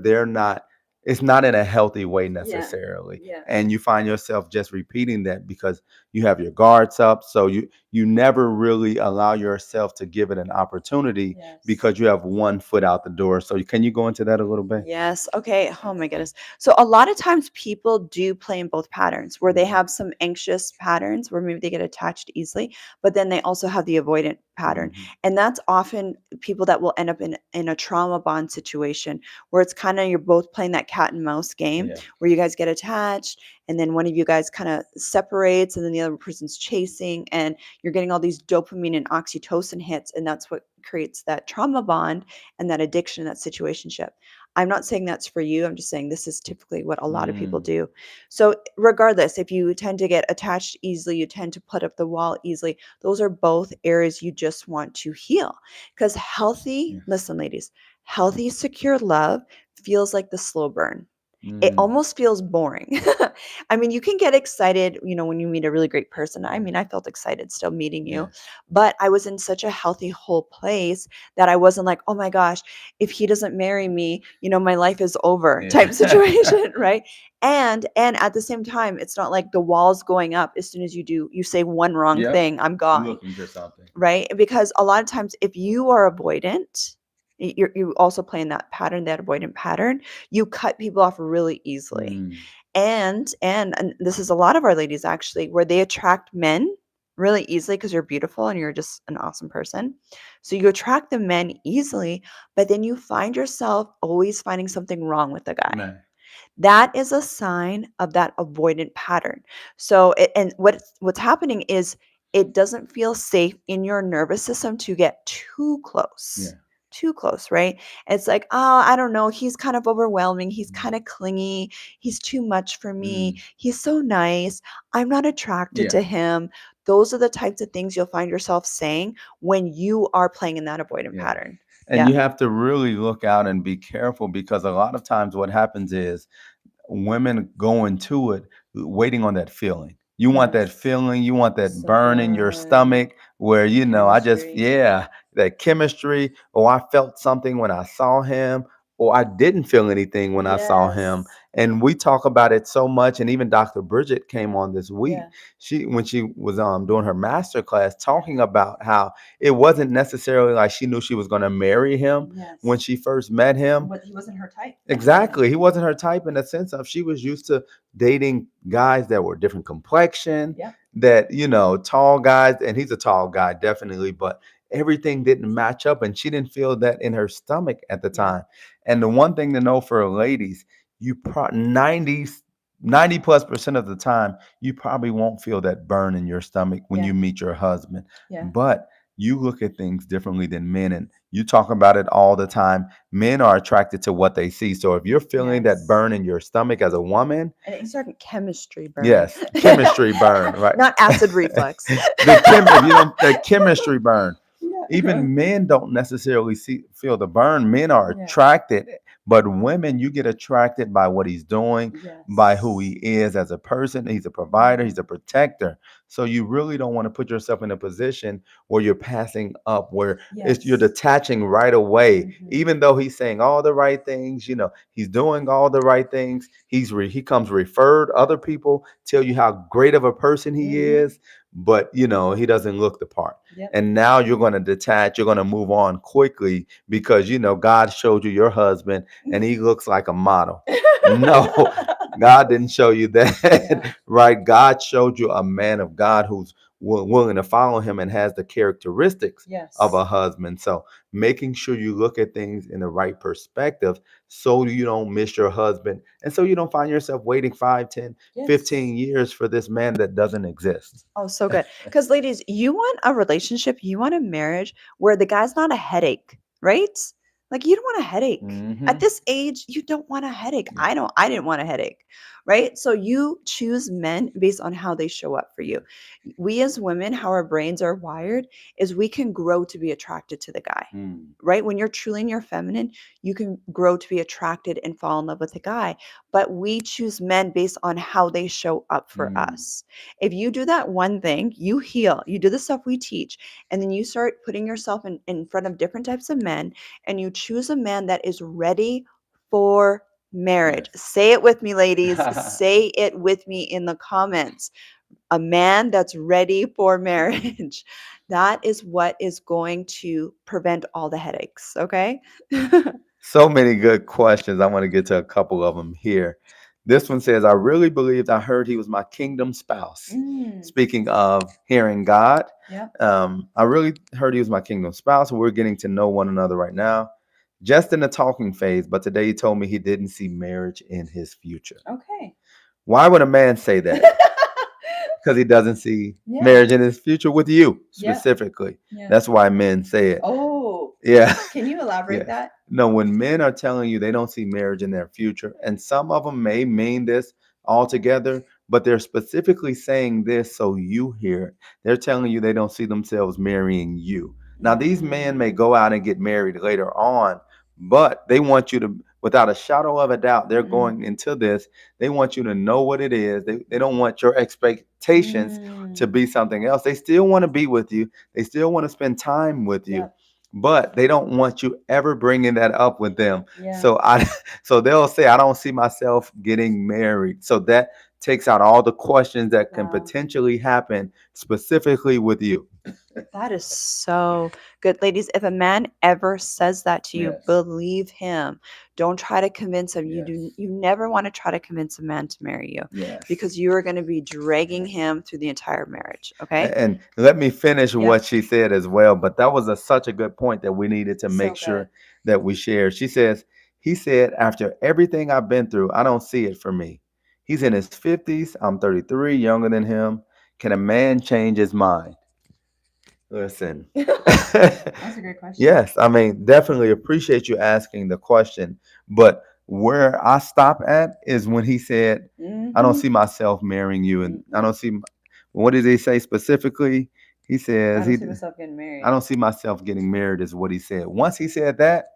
it's not in a healthy way Yeah. necessarily. Yeah. And you find yourself just repeating that because you have your guards up. So you never really allow yourself to give it an opportunity Yes. because you have one foot out the door. So can you go into that a little bit? Yes. Okay. Oh my goodness. So a lot of times people do play in both patterns where they have some anxious patterns where maybe they get attached easily, but then they also have the avoidant pattern. Mhm. And that's often people that will end up in a trauma bond situation where it's kind of you're both playing that cat and mouse game Yeah. where you guys get attached and then one of you guys kind of separates and then the other person's chasing and you're getting all these dopamine and oxytocin hits and that's what creates that trauma bond and that addiction, that situationship. I'm not saying that's for you. I'm just saying this is typically what a lot of people Mm. do. So, regardless, if you tend to get attached easily, you tend to put up the wall easily, those are both areas you just want to heal. Because healthy, Yes. listen, ladies, healthy, secure love feels like the slow burn. It Mm. almost feels boring. I mean, you can get excited, when you meet a really great person. I mean, I felt excited still meeting you, Yes. but I was in such a healthy, whole place that I wasn't like, oh my gosh, if he doesn't marry me, my life is over type Yeah. situation, right? And at the same time, it's not like the walls going up as soon as you say one wrong Yep. thing, I'm gone, Looking for something. right? Because a lot of times, if you are avoidant, you also play in that pattern, that avoidant pattern. You cut people off really easily, Mm. and this is a lot of our ladies actually, where they attract men really easily because you're beautiful and you're just an awesome person. So you attract the men easily, but then you find yourself always finding something wrong with the guy. Man. That is a sign of that avoidant pattern. So, and what's happening is it doesn't feel safe in your nervous system to get too close. Yeah. Too close, right? It's like, oh, I don't know. He's kind of overwhelming. He's Mm. kind of clingy. He's too much for me. Mm. He's so nice. I'm not attracted Yeah. to him. Those are the types of things you'll find yourself saying when you are playing in that avoidant Yeah. pattern. And Yeah. you have to really look out and be careful, because a lot of times what happens is women go into it waiting on that feeling. You want that Yes. feeling, you want that So burn in your good. stomach where, Chemistry. that chemistry, or I felt something when I saw him, or I didn't feel anything when I saw him. Yes. And we talk about it so much. And even Dr. Bridget came on this week. Yeah. When she was doing her master class, talking about how it wasn't necessarily like she knew she was going to marry him Yes. when she first met him. But he wasn't her type. Exactly. He wasn't her type, in the sense of she was used to dating guys that were different complexion, Yeah. that, tall guys, and he's a tall guy, definitely, but everything didn't match up, and she didn't feel that in her stomach at the Yeah. time. And the one thing to know for ladies, 90 90+% of the time, you probably won't feel that burn in your stomach when Yeah. you meet your husband. Yeah. But you look at things differently than men, and you talk about it all the time. Men are attracted to what they see. So if you're feeling that Yes. burn in your stomach as a woman, And it's starting chemistry burn. yes, chemistry burn, right? Not acid reflux. If you don't, the chemistry burn. Yeah. Even men don't necessarily feel the burn. Men are Yeah. attracted, but women, you get attracted by what he's doing, by who he Yes. is as a person. He's a provider, Mhm. he's a protector. So you really don't want to put yourself in a position where you're passing up, where you're Yes. detaching right away, Mhm. even though he's saying all the right things. He's doing all the right things. He comes referred. Other people tell you how great of a person he Mhm. is, but he doesn't look the part. Yep. And now you're going to detach, you're going to move on quickly because God showed you your husband and he looks like a model. No, God didn't show you that. Yeah. Right? God showed you a man of God who's willing to follow him and has the characteristics of Yes. a husband. So making sure you look at things in the right perspective so you don't miss your husband and so you don't find yourself waiting 5, 10, Yes. 15 years for this man that doesn't exist. Oh, so good. Because, ladies, you want a relationship, you want a marriage where the guy's not a headache, right? Like, you don't want a headache. At Hmm. this age, you don't want a headache. Yeah. I didn't want a headache, right? So you choose men based on how they show up for you. We as women, how our brains are wired is we can grow to be attracted to the guy. Mm. Right? When you're truly in your feminine, you can grow to be attracted and fall in love with a guy. But we choose men based on how they show up for Mm. us. If you do that one thing, you heal, you do the stuff we teach, and then you start putting yourself in front of different types of men, and you choose a man that is ready for marriage. Yes. Say it with me, ladies. Say it with me in the comments. A man that's ready for marriage. That is what is going to prevent all the headaches. Okay. So many good questions. I want to get to a couple of them here. This one says, I really believed I heard he was my kingdom spouse. Mm, Speaking of hearing God, yep. I really heard he was my kingdom spouse. We're getting to know one another right now, just in the talking phase. But today he told me he didn't see marriage in his future. Okay. Why would a man say that? Because he doesn't see Yeah. marriage in his future with you Yep. specifically. Yeah. That's why men say it. Oh, Yeah. can you elaborate Yeah. that? No, when men are telling you they don't see marriage in their future, and some of them may mean this altogether, but they're specifically saying this so you hear it. They're telling you they don't see themselves marrying you. Now, these men may Mm, go out and get married later on, but they want you to, without a shadow of a doubt, they're mm, going into this. They want you to know what it is. They don't want your expectations to mm. be something else. They still want to be with you, they still want to spend time with you, Yep. but they don't want you ever bringing that up with them. Yeah. So they'll say, I don't see myself getting married. So that takes out all the questions that can Wow. potentially happen specifically with you. That is so good. Ladies, if a man ever says that to you, Yes. believe him. Don't try to convince him. Yes. You never want to try to convince a man to marry you Yes. because you are going to be dragging him through the entire marriage. Okay? And let me finish Yeah. what she said as well. But that was such a good point that we needed to So make good. sure that we share. She says, he said, after everything I've been through, I don't see it for me. He's in his 50s. I'm 33, younger than him. Can a man change his mind? Listen. That's a great question. Yes, I mean, definitely appreciate you asking the question. But where I stop at is when he said, I don't Mm-hmm. see myself marrying you. And I Mm-mm. don't see, what did he say specifically? He I says, don't see myself getting I married. don't see myself getting married, is what he said. Once he said that,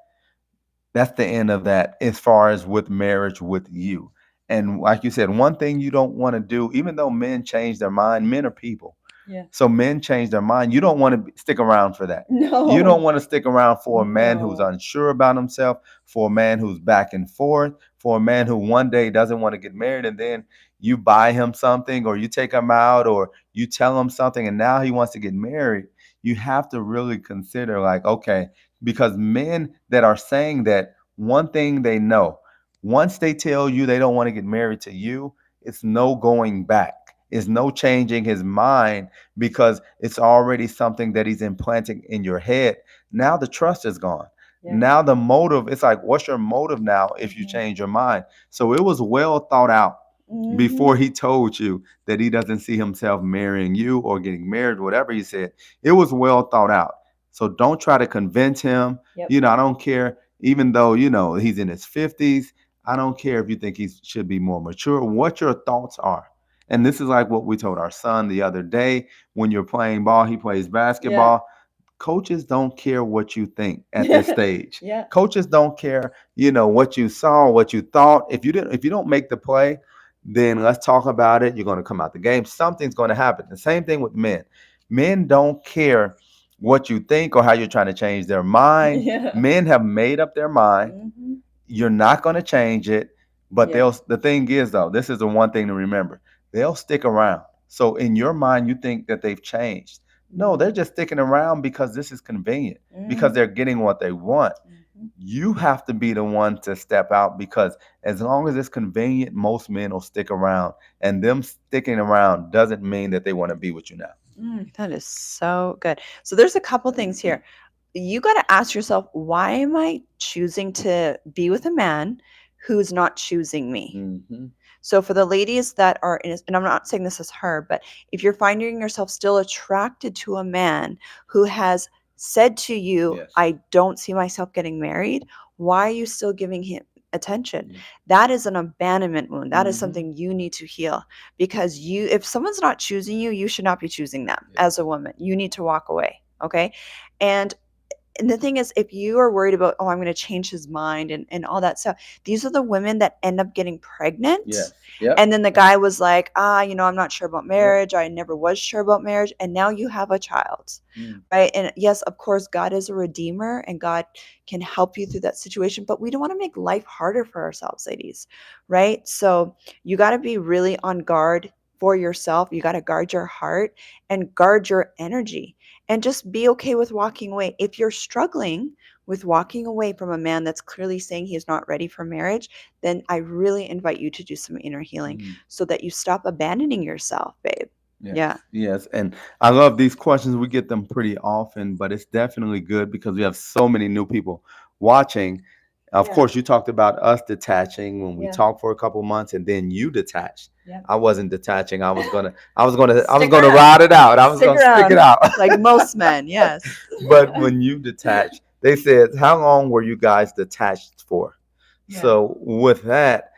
that's the end of that as far as with marriage with you. And like you said, one thing you don't want to do, even though men change their mind, men are people. Yeah. So men change their mind. You don't want to stick around for that. You don't No. want to stick around for a man who's No. unsure about himself, for a man who's back and forth, for a man who one day doesn't want to get married and then you buy him something or you take him out or you tell him something and now he wants to get married. You have to really consider, like, okay, because men that are saying that, one thing they know, once they tell you they don't want to get married to you, it's no going back. It's no changing his mind because it's already something that he's implanting in your head. Now the trust is gone. Yeah. Now the motive, it's like, what's your motive now if you Mhm. change your mind? So it was well thought out. before Mm-hmm. he told you that he doesn't see himself marrying you or getting married, whatever he said. It was well thought out. So don't try to convince him. Yep. I don't care, even though, he's in his 50s. I don't care if you think he should be more mature, what your thoughts are. And this is like what we told our son the other day. When you're playing ball, he plays Yeah. basketball. Coaches don't care what you think at this stage. Yeah. Coaches don't care, what you saw, what you thought. If you don't make the play, then let's talk about it. You're going to come out the game. Something's going to happen. The same thing with men. Men don't care what you think or how you're trying to change their mind. Yeah. Men have made up their mind. Mm-hmm. You're not going to change it. But Yeah. the thing is, though, this is the one thing to remember. They'll stick around. So in your mind, you think that they've changed. No, they're just sticking around because this is convenient, because Mm-hmm. they're getting what they want. Mm-hmm. You have to be the one to step out, because as long as it's convenient, most men will stick around. And them sticking around doesn't mean that they want to be with you now. That is so good. So there's a couple things here. You got to ask yourself, why am I choosing to be with a man who's not choosing me? Mm-hmm. So for the ladies that are in, and I'm not saying this is her, but if you're finding yourself still attracted to a man who has said to you, Yes. I don't see myself getting married, why are you still giving him attention? Mhm. That is an abandonment wound. That is Mhm. something you need to heal, because if someone's not choosing you, you should not be choosing them. Yeah. As a woman, you need to walk away. Okay. And the thing is, if you are worried about, oh, I'm going to change his mind and all that stuff, these are the women that end up getting pregnant. Yes. Yep. And then the guy was like, I'm not sure about marriage. I never was sure about marriage. And now you have a child, Mm. right? And yes, of course, God is a redeemer and God can help you through that situation. But we don't want to make life harder for ourselves, ladies, right? So you got to be really on guard for yourself. You got to guard your heart and guard your energy, and just be okay with walking away. If you're struggling with walking away from a man that's clearly saying he's not ready for marriage, then I really invite you to do some inner healing Mm. so that you stop abandoning yourself, babe. Yes. Yeah. Yes. And I love these questions. We get them pretty often, but it's definitely good because we have so many new people watching. Of Yeah. course, you talked about us detaching when we Yeah. talked for a couple months, and then you detached. Yeah. I wasn't detaching. I was Stick gonna around. ride it out. I was Stick gonna stick it around. out. Like most men, yes. But when you detached, they said, how long were you guys detached for? Yeah. So with that,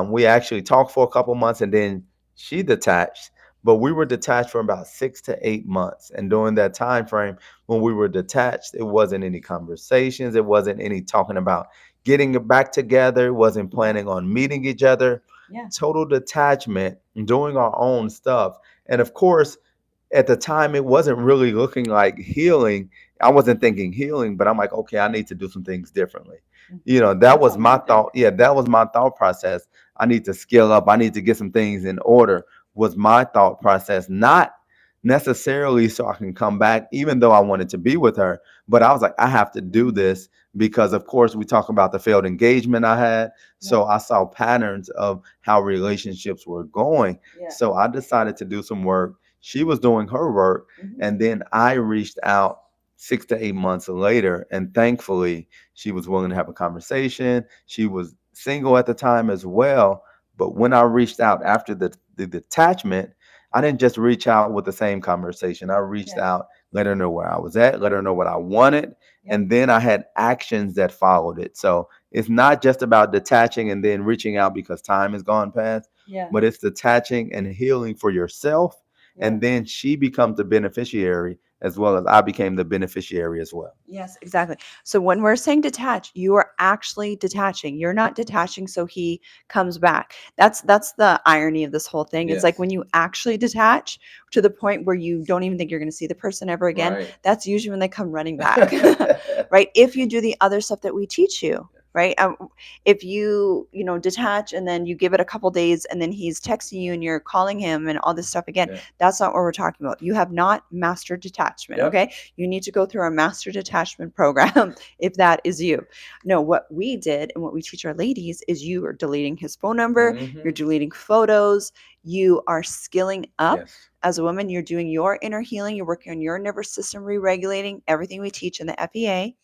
we actually talked for a couple months, and then she detached. But we were detached for about 6 to 8 months. And during that time frame, when we were detached, it wasn't any conversations. It wasn't any talking about getting it back together. It wasn't planning on meeting each other. Yeah. Total detachment, doing our own stuff. And of course, at the time, it wasn't really looking like healing. I wasn't thinking healing, but I'm like, okay, I need to do some things differently. That That's was what we my did. thought. Yeah, that was my thought process. I need to scale up. I need to get some things in order, was my thought process. Not necessarily so I can come back, even though I wanted to be with her. But I was like, I have to do this because, of course, we talk about the failed engagement I had. So I saw patterns of how relationships were going. Yeah. So I decided to do some work. She was doing her work. And then I reached out 6 to 8 months later. And thankfully, she was willing to have a conversation. She was single at the time as well. But when I reached out after the detachment, I didn't just reach out with the same conversation. I reached out, let her know where I was at, let her know what I wanted. And then I had actions that followed it. So it's not just about detaching and then reaching out because time has gone past, Yeah. but it's detaching and healing for yourself. And then she becomes the beneficiary as well as I became the beneficiary as well. Yes, exactly. So when we're saying detach, you are actually detaching. You're not detaching so he comes back. That's the irony of this whole thing. It's like Yes. when you actually detach to the point where you don't even think you're going to see the person ever again, Right. that's usually when they come running back. Right? If you do the other stuff that we teach you, right? If you detach and then you give it a couple days and then he's texting you and you're calling him and all this stuff again, Yeah. that's not what we're talking about. You have not mastered detachment, Yep. okay? You need to go through our master detachment program if that is you. No, what we did and what we teach our ladies is you are deleting his phone number, you're deleting photos, you are skilling up. Yes. As a woman, you're doing your inner healing, you're working on your nervous system re-regulating, everything we teach in the FEA.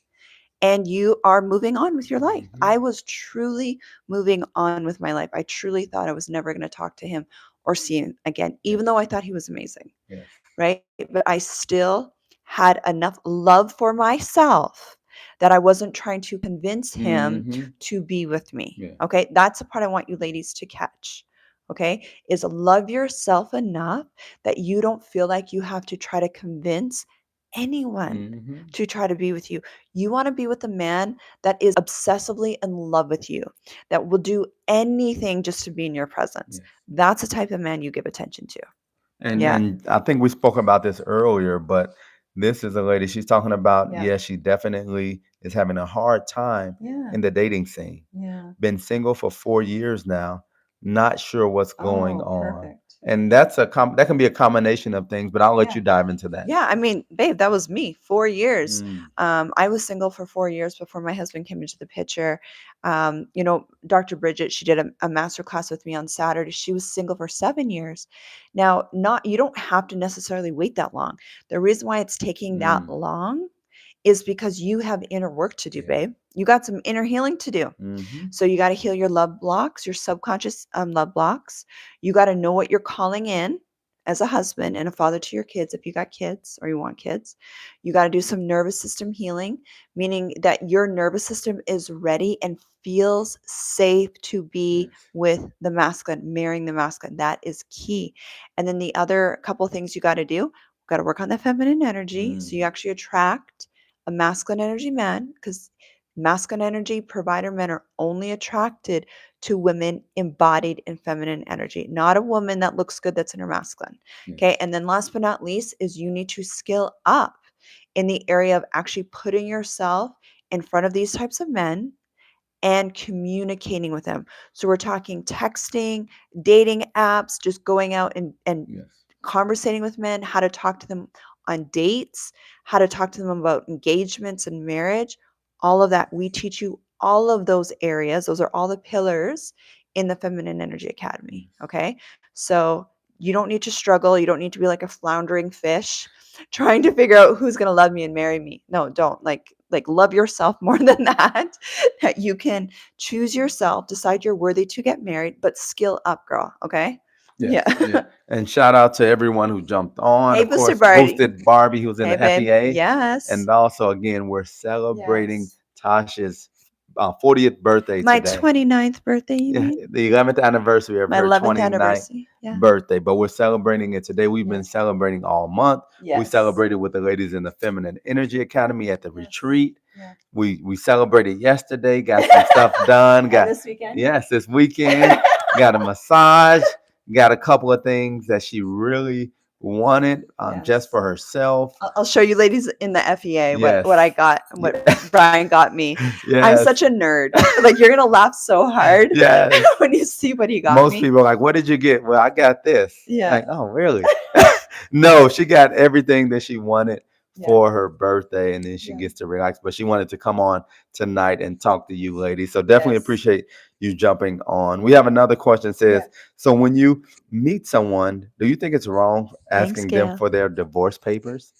and you are moving on with your life. Mhm. I was truly moving on with my life. I truly thought I was never going to talk to him or see him again, even Yes. though I thought he was amazing, Yes. right? But I still had enough love for myself that I wasn't trying to convince him Mhm. to be with me. Yeah. Okay. That's the part I want you ladies to catch. Okay. Is love yourself enough that you don't feel like you have to try to convince anyone Mhm. to try to be with you. You want to be with a man that is obsessively in love with you, that will do anything just to be in your presence. Yes. That's the type of man you give attention to. And Yeah. and I think we spoke about this earlier, but this is a lady, she's talking about, Yeah. yes, she definitely is having a hard time Yeah. in the dating scene. Yeah. Been single for 4 years now, not sure what's going Oh, on. perfect. And that can be a combination of things, but I'll let Yeah. you dive into that. Yeah, I mean, babe, that was me. 4 years. Mm, I was single for 4 years before my husband came into the picture. Dr. Bridget, she did a master class with me on Saturday. She was single for 7 years. Now, not you don't have to necessarily wait that long. The reason why it's taking that mm, long is because you have inner work to do, yeah. babe. You got some inner healing to do. Mhm. So you got to heal your love blocks, your subconscious love blocks. You got to know what you're calling in as a husband and a father to your kids if you got kids or you want kids. You got to do some nervous system healing, meaning that your nervous system is ready and feels safe to be Yes. with the masculine, marrying the masculine. That is key. And then the other couple of things you got to do, got to work on the feminine energy so you Mm, actually attract a masculine energy man, because masculine energy provider men are only attracted to women embodied in feminine energy, not a woman that looks good that's in her masculine. yes. Okay. And then last but not least is you need to skill up in the area of actually putting yourself in front of these types of men and communicating with them. So we're talking texting, dating apps, just going out and Yes. conversating with men, how to talk to them on dates, how to talk to them about engagements and marriage, all of that. We teach you all of those areas. Those are all the pillars in the Feminine Energy Academy. Yes. Okay. So you don't need to struggle. You don't need to be like a floundering fish trying to figure out who's going to love me and marry me. No, don't like love yourself more than that. That you can choose yourself, decide you're worthy to get married, but skill up, girl. Okay. Yes, Yeah. yeah. And shout out to everyone who jumped on. Hey, Of Booster course, Barty. boosted Barbie, who's in Hey, the babe. FEA. Yes. And also, again, we're celebrating Yes. Tasha's 40th birthday My today. 29th birthday, you Yeah, mean? the 11th anniversary of My her 11th 29th anniversary. Yeah. birthday, but we're celebrating it today. We've Yeah. been celebrating all month. We Yes. celebrated with the ladies in the Feminine Energy Academy at the Yes. retreat. Yeah. We celebrated yesterday, got some stuff done, And got this weekend? yes, this weekend, got a massage, got a couple of things that she really wanted just Yes. for herself. I'll show you ladies in the FEA Yes. what I got, what Yeah. Brian got me. I'm Yes. such a nerd. Like you're gonna laugh so hard Yes. when you see what he got Most me. people are like, what did you get? Well, I got this. Yeah. Like, oh, really? No, she got everything that she wanted Yeah. for her birthday, and then she Yeah. gets to relax. But she wanted to come on tonight and talk to you, ladies. So definitely Yes. appreciate you jumping on. We have another question. Yeah. Says, so when you meet someone, do you think it's wrong Thanks, asking them Gail. for their divorce papers?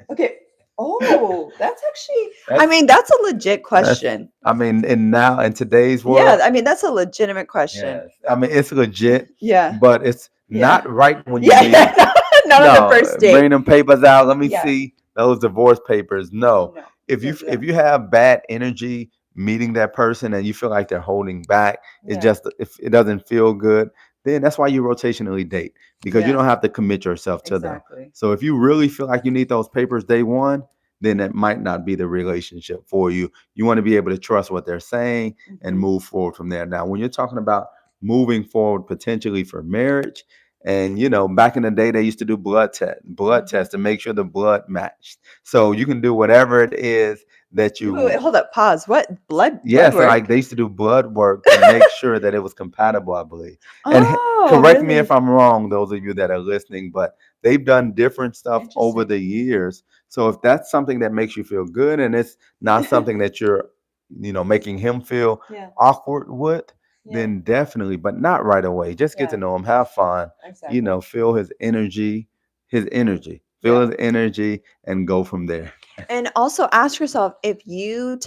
Okay. Oh, that's actually, I That's mean, that's a legit that's. question. I mean, and now in today's Yeah, world, I mean, that's a legitimate question. yes. I mean, it's legit, Yeah. but it's Yeah. not right when you Yeah. meet them. Yeah. Not on the No, first bring date. them papers out. Let me Yeah. see those divorce papers. No, No. if Yeah. you Yeah. if you have bad energy meeting that person and you feel like they're holding back, it Yeah. just if it doesn't feel good, then that's why you rotationally date because you Yeah. don't have to commit yourself to them. Exactly. So if you really feel like you need those papers day one, then it might not be the relationship for you. You want to be able to trust what they're saying and Mhm. move forward from there. Now, when you're talking about moving forward potentially for marriage, and back in the day, they used to do blood Mhm. tests to make sure the blood matched. So you can do whatever it is that Wait, wait, you. hold up, pause. What blood Yeah, so like work? they used to do blood work to make sure that it was compatible, I believe. And Oh, correct me if really? I'm wrong, those of you that are listening, but they've done different stuff over Interesting. the years. So if that's something that makes you feel good and it's not something that you're, making him feel Yeah. awkward with, Yeah. then definitely, but not right away. Just get to Yeah. know him, have fun, Exactly. feel his energy, his energy. feel his energy, and go from there. And also ask yourself if you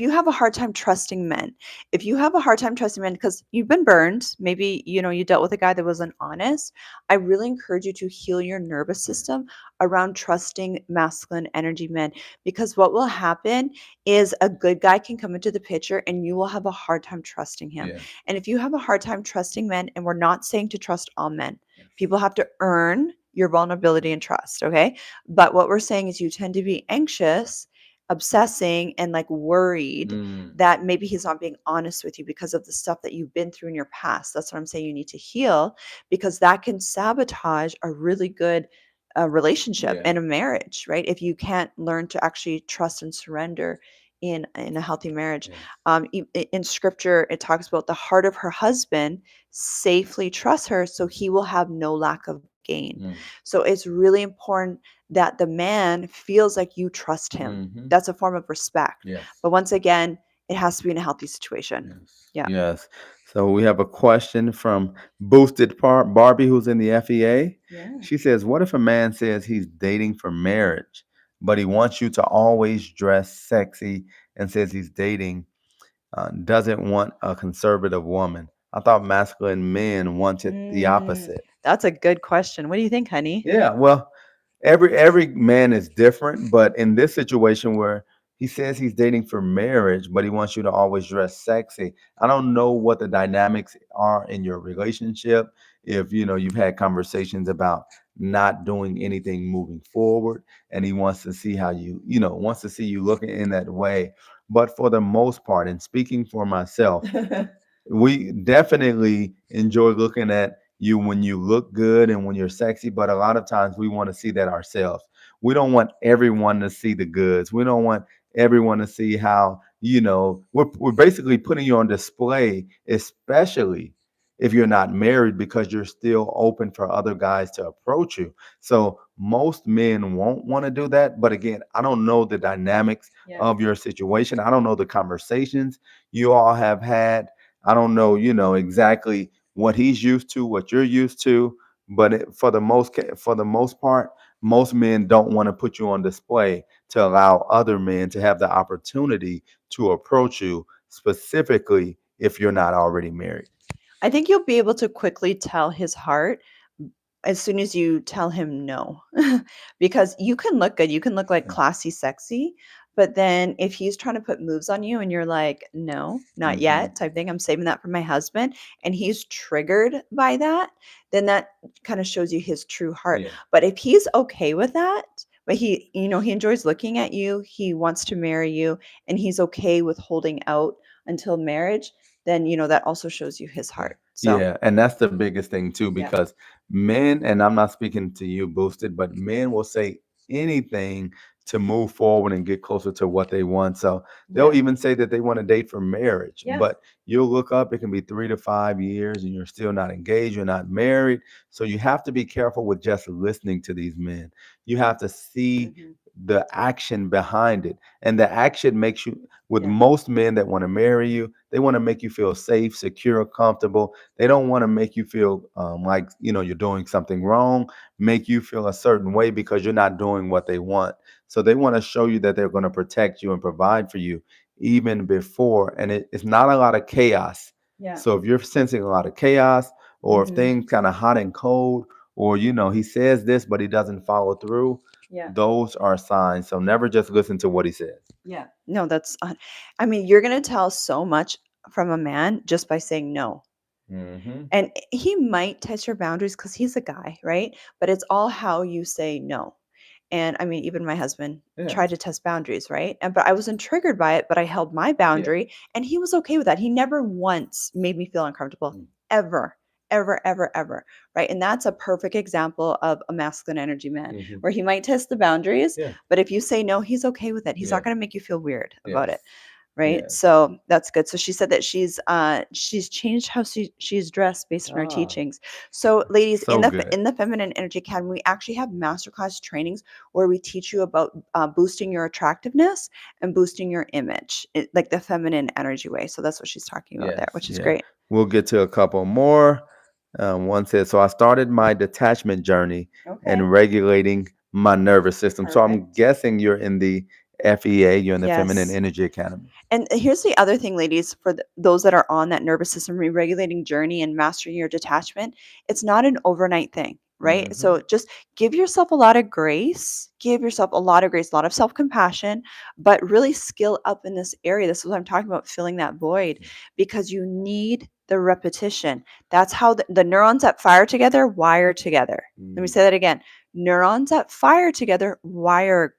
have a hard time trusting men, if you have a hard time trusting men because you've been burned, maybe you dealt with a guy that wasn't honest, I really encourage you to heal your nervous system around trusting masculine energy men, because what will happen is a good guy can come into the picture and you will have a hard time trusting him. Yeah. And if you have a hard time trusting men, and we're not saying to trust all men, Yes. people have to earn your vulnerability and trust, okay? But what we're saying is you tend to be anxious, obsessing, and like worried Mm. that maybe he's not being honest with you because of the stuff that you've been through in your past. That's what I'm saying. You need to heal, because that can sabotage a really good relationship Yeah. and a marriage, right? If you can't learn to actually trust and surrender in a healthy marriage. Yes. In scripture, it talks about the heart of her husband safely trusts her, so he will have no lack of gain. Mm. So it's really important that the man feels like you trust him. Mhm. That's a form of respect. Yes. But once again, it has to be in a healthy situation. Yes. Yeah. Yes. So we have a question from Boosted Barbie, who's in the FEA. Yeah. She says, "What if a man says he's dating for marriage, but he wants you to always dress sexy and says he's dating, doesn't want a conservative woman? I thought masculine men wanted the opposite." That's a good question. What do you think, honey? Yeah, well, every man is different, but in this situation where he says he's dating for marriage, but he wants you to always dress sexy, I don't know what the dynamics are in your relationship. If you've had conversations about not doing anything moving forward, and he wants to see how wants to see you looking in that way. But for the most part, and speaking for myself, we definitely enjoy looking at you when you look good and when you're sexy, but a lot of times we want to see that ourselves. We don't want everyone to see the goods. We don't want everyone to see how, we're basically putting you on display, especially if you're not married, because you're still open for other guys to approach you. So most men won't want to do that. But again, I don't know the dynamics of your situation. I don't know the conversations you all have had. I don't know, exactly what he's used to, what you're used to, but for the most part, most men don't want to put you on display to allow other men to have the opportunity to approach you, specifically if you're not already married. I think you'll be able to quickly tell his heart as soon as you tell him no. Because you can look good, you can look like Yeah. classy, sexy, but then if he's trying to put moves on you and you're like, no, not yet, type thing, I'm saving that for my husband, and he's triggered by that, then that kind of shows you his true heart. Yeah. But if he's okay with that, but he enjoys looking at you, he wants to marry you, and he's okay with holding out until marriage, then that also shows you his heart. So Yeah, and that's the biggest thing too, yeah. because men, and I'm not speaking to you, Boosted, but men will say anything to move forward and get closer to what they want. So they'll even say that they want to date for marriage, Yeah. but you'll look up, it can be 3 to 5 years and you're still not engaged, you're not married. So you have to be careful with just listening to these men. You have to see Mhm. the action behind it. And the action makes you, with Yeah. most men that want to marry you, they want to make you feel safe, secure, comfortable. They don't want to make you feel like you're doing something wrong, make you feel a certain way because you're not doing what they want. So they want to show you that they're going to protect you and provide for you even before. And it's not a lot of chaos. Yeah. So if you're sensing a lot of chaos, or if Mhm. things kind of hot and cold, or he says this but he doesn't follow through, Yeah. those are signs. So never just listen to what he says. Yeah. No, that's I mean, you're going to tell so much from a man just by saying no. Mm-hmm. And he might test your boundaries because he's a guy, right? But it's all how you say no. And I mean, even my husband Yeah. tried to test boundaries, right? But I wasn't triggered by it, but I held my boundary, and he was okay with that. He never once made me feel uncomfortable, ever, ever, ever, ever, right? And that's a perfect example of a masculine energy man, where he might test the boundaries, Yeah. but if you say no, he's okay with it. He's Yeah. not going to make you feel weird about it. Yes. Right. Yes. So that's good. So she said that she's changed how she's dressed based on her teachings. So ladies, So good. in the Feminine Energy Academy, we actually have masterclass trainings where we teach you about boosting your attractiveness and boosting your image, like the feminine energy way. So that's what she's talking about there, Yes. which is Yeah. great. We'll get to a couple more. One says, so I started my detachment journey Okay. and regulating my nervous system. So I'm Perfect. guessing you're in the FEA, you're in the Feminine Yes. Energy Academy. And here's the other thing, ladies, for those that are on that nervous system re-regulating journey and mastering your detachment, it's not an overnight thing, right? Hmm. So just give yourself a lot of grace, give yourself a lot of grace, a lot of self-compassion, but really skill up in this area. This is what I'm talking about, filling that void, because you need the repetition. That's how the neurons that fire together wire together. Let me say that again. Neurons that fire together wire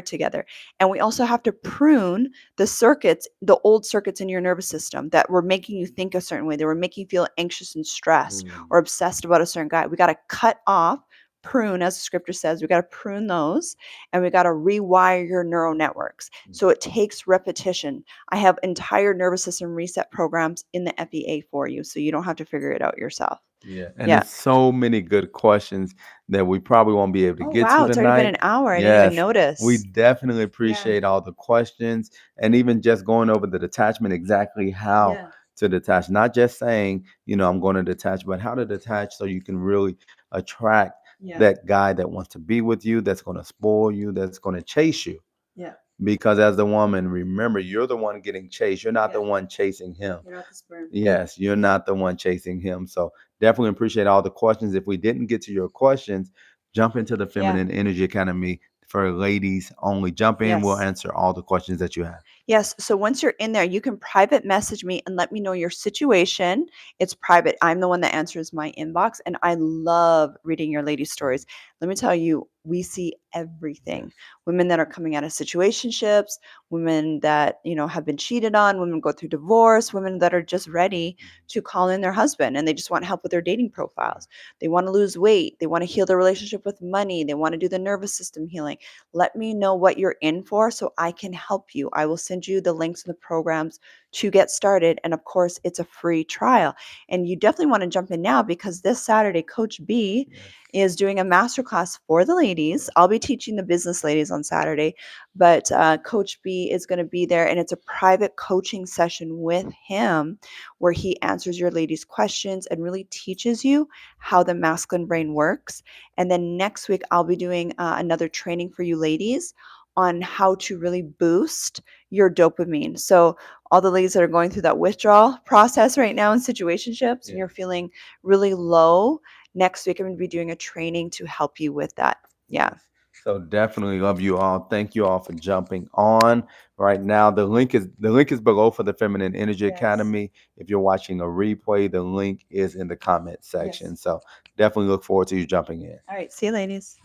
together. And we also have to prune the circuits, the old circuits in your nervous system that were making you think a certain way, they were making you feel anxious and stressed or obsessed about a certain guy. We got to cut off, prune, as the scripture says, we got to prune those, and we got to rewire your neural networks. So it takes repetition. I have entire nervous system reset programs in the FEA for you, so you don't have to figure it out yourself. Yeah, and Yeah. it's so many good questions that we probably won't be able to Oh, get to wow. It's already been tonight. an hour. I didn't even Yes, we notice. definitely Yeah. appreciate all the questions and even just going over the detachment, exactly how Yeah. to detach. Not just saying, I'm going to detach, but how to detach so you can really attract Yeah. that guy that wants to be with you, that's going to spoil you, that's going to chase you. Yeah. Because as the woman, remember, you're the one getting chased. You're not the Yeah. one chasing him. You're not the sperm. Yes, you're not the one chasing him. So definitely appreciate all the questions. If we didn't get to your questions, jump into the Yeah. Feminine Energy Academy for ladies only. Jump in, we'll Yes. answer all the questions that you have. Yes. So once you're in there, you can private message me and let me know your situation. It's private. I'm the one that answers my inbox, and I love reading your ladies' stories. Let me tell you, we see everything. Women that are coming out of situationships, women that, have been cheated on, women go through divorce, women that are just ready to call in their husband and they just want help with their dating profiles. They want to lose weight, they want to heal their relationship with money, they want to do the nervous system healing. Let me know what you're in for so I can help you. I will send you the links and the programs to get started. And of course, it's a free trial. And you definitely want to jump in now because this Saturday, Coach B is doing a masterclass for the ladies. I'll be teaching the business ladies on Saturday, but Coach B is going to be there, and it's a private coaching session with him where he answers your ladies' questions and really teaches you how the masculine brain works. And then next week, I'll be doing another training for you ladies on how to really boost your dopamine. So, all the ladies that are going through that withdrawal process right now in situationships and you're feeling really low, next week I'm going to be doing a training to help you with that. Yeah. So definitely love you all. Thank you all for jumping on right now. The link is below for the Feminine Energy Academy. If you're watching a replay, the link is in the comment section. So definitely look forward to you jumping in. All right. See you, ladies.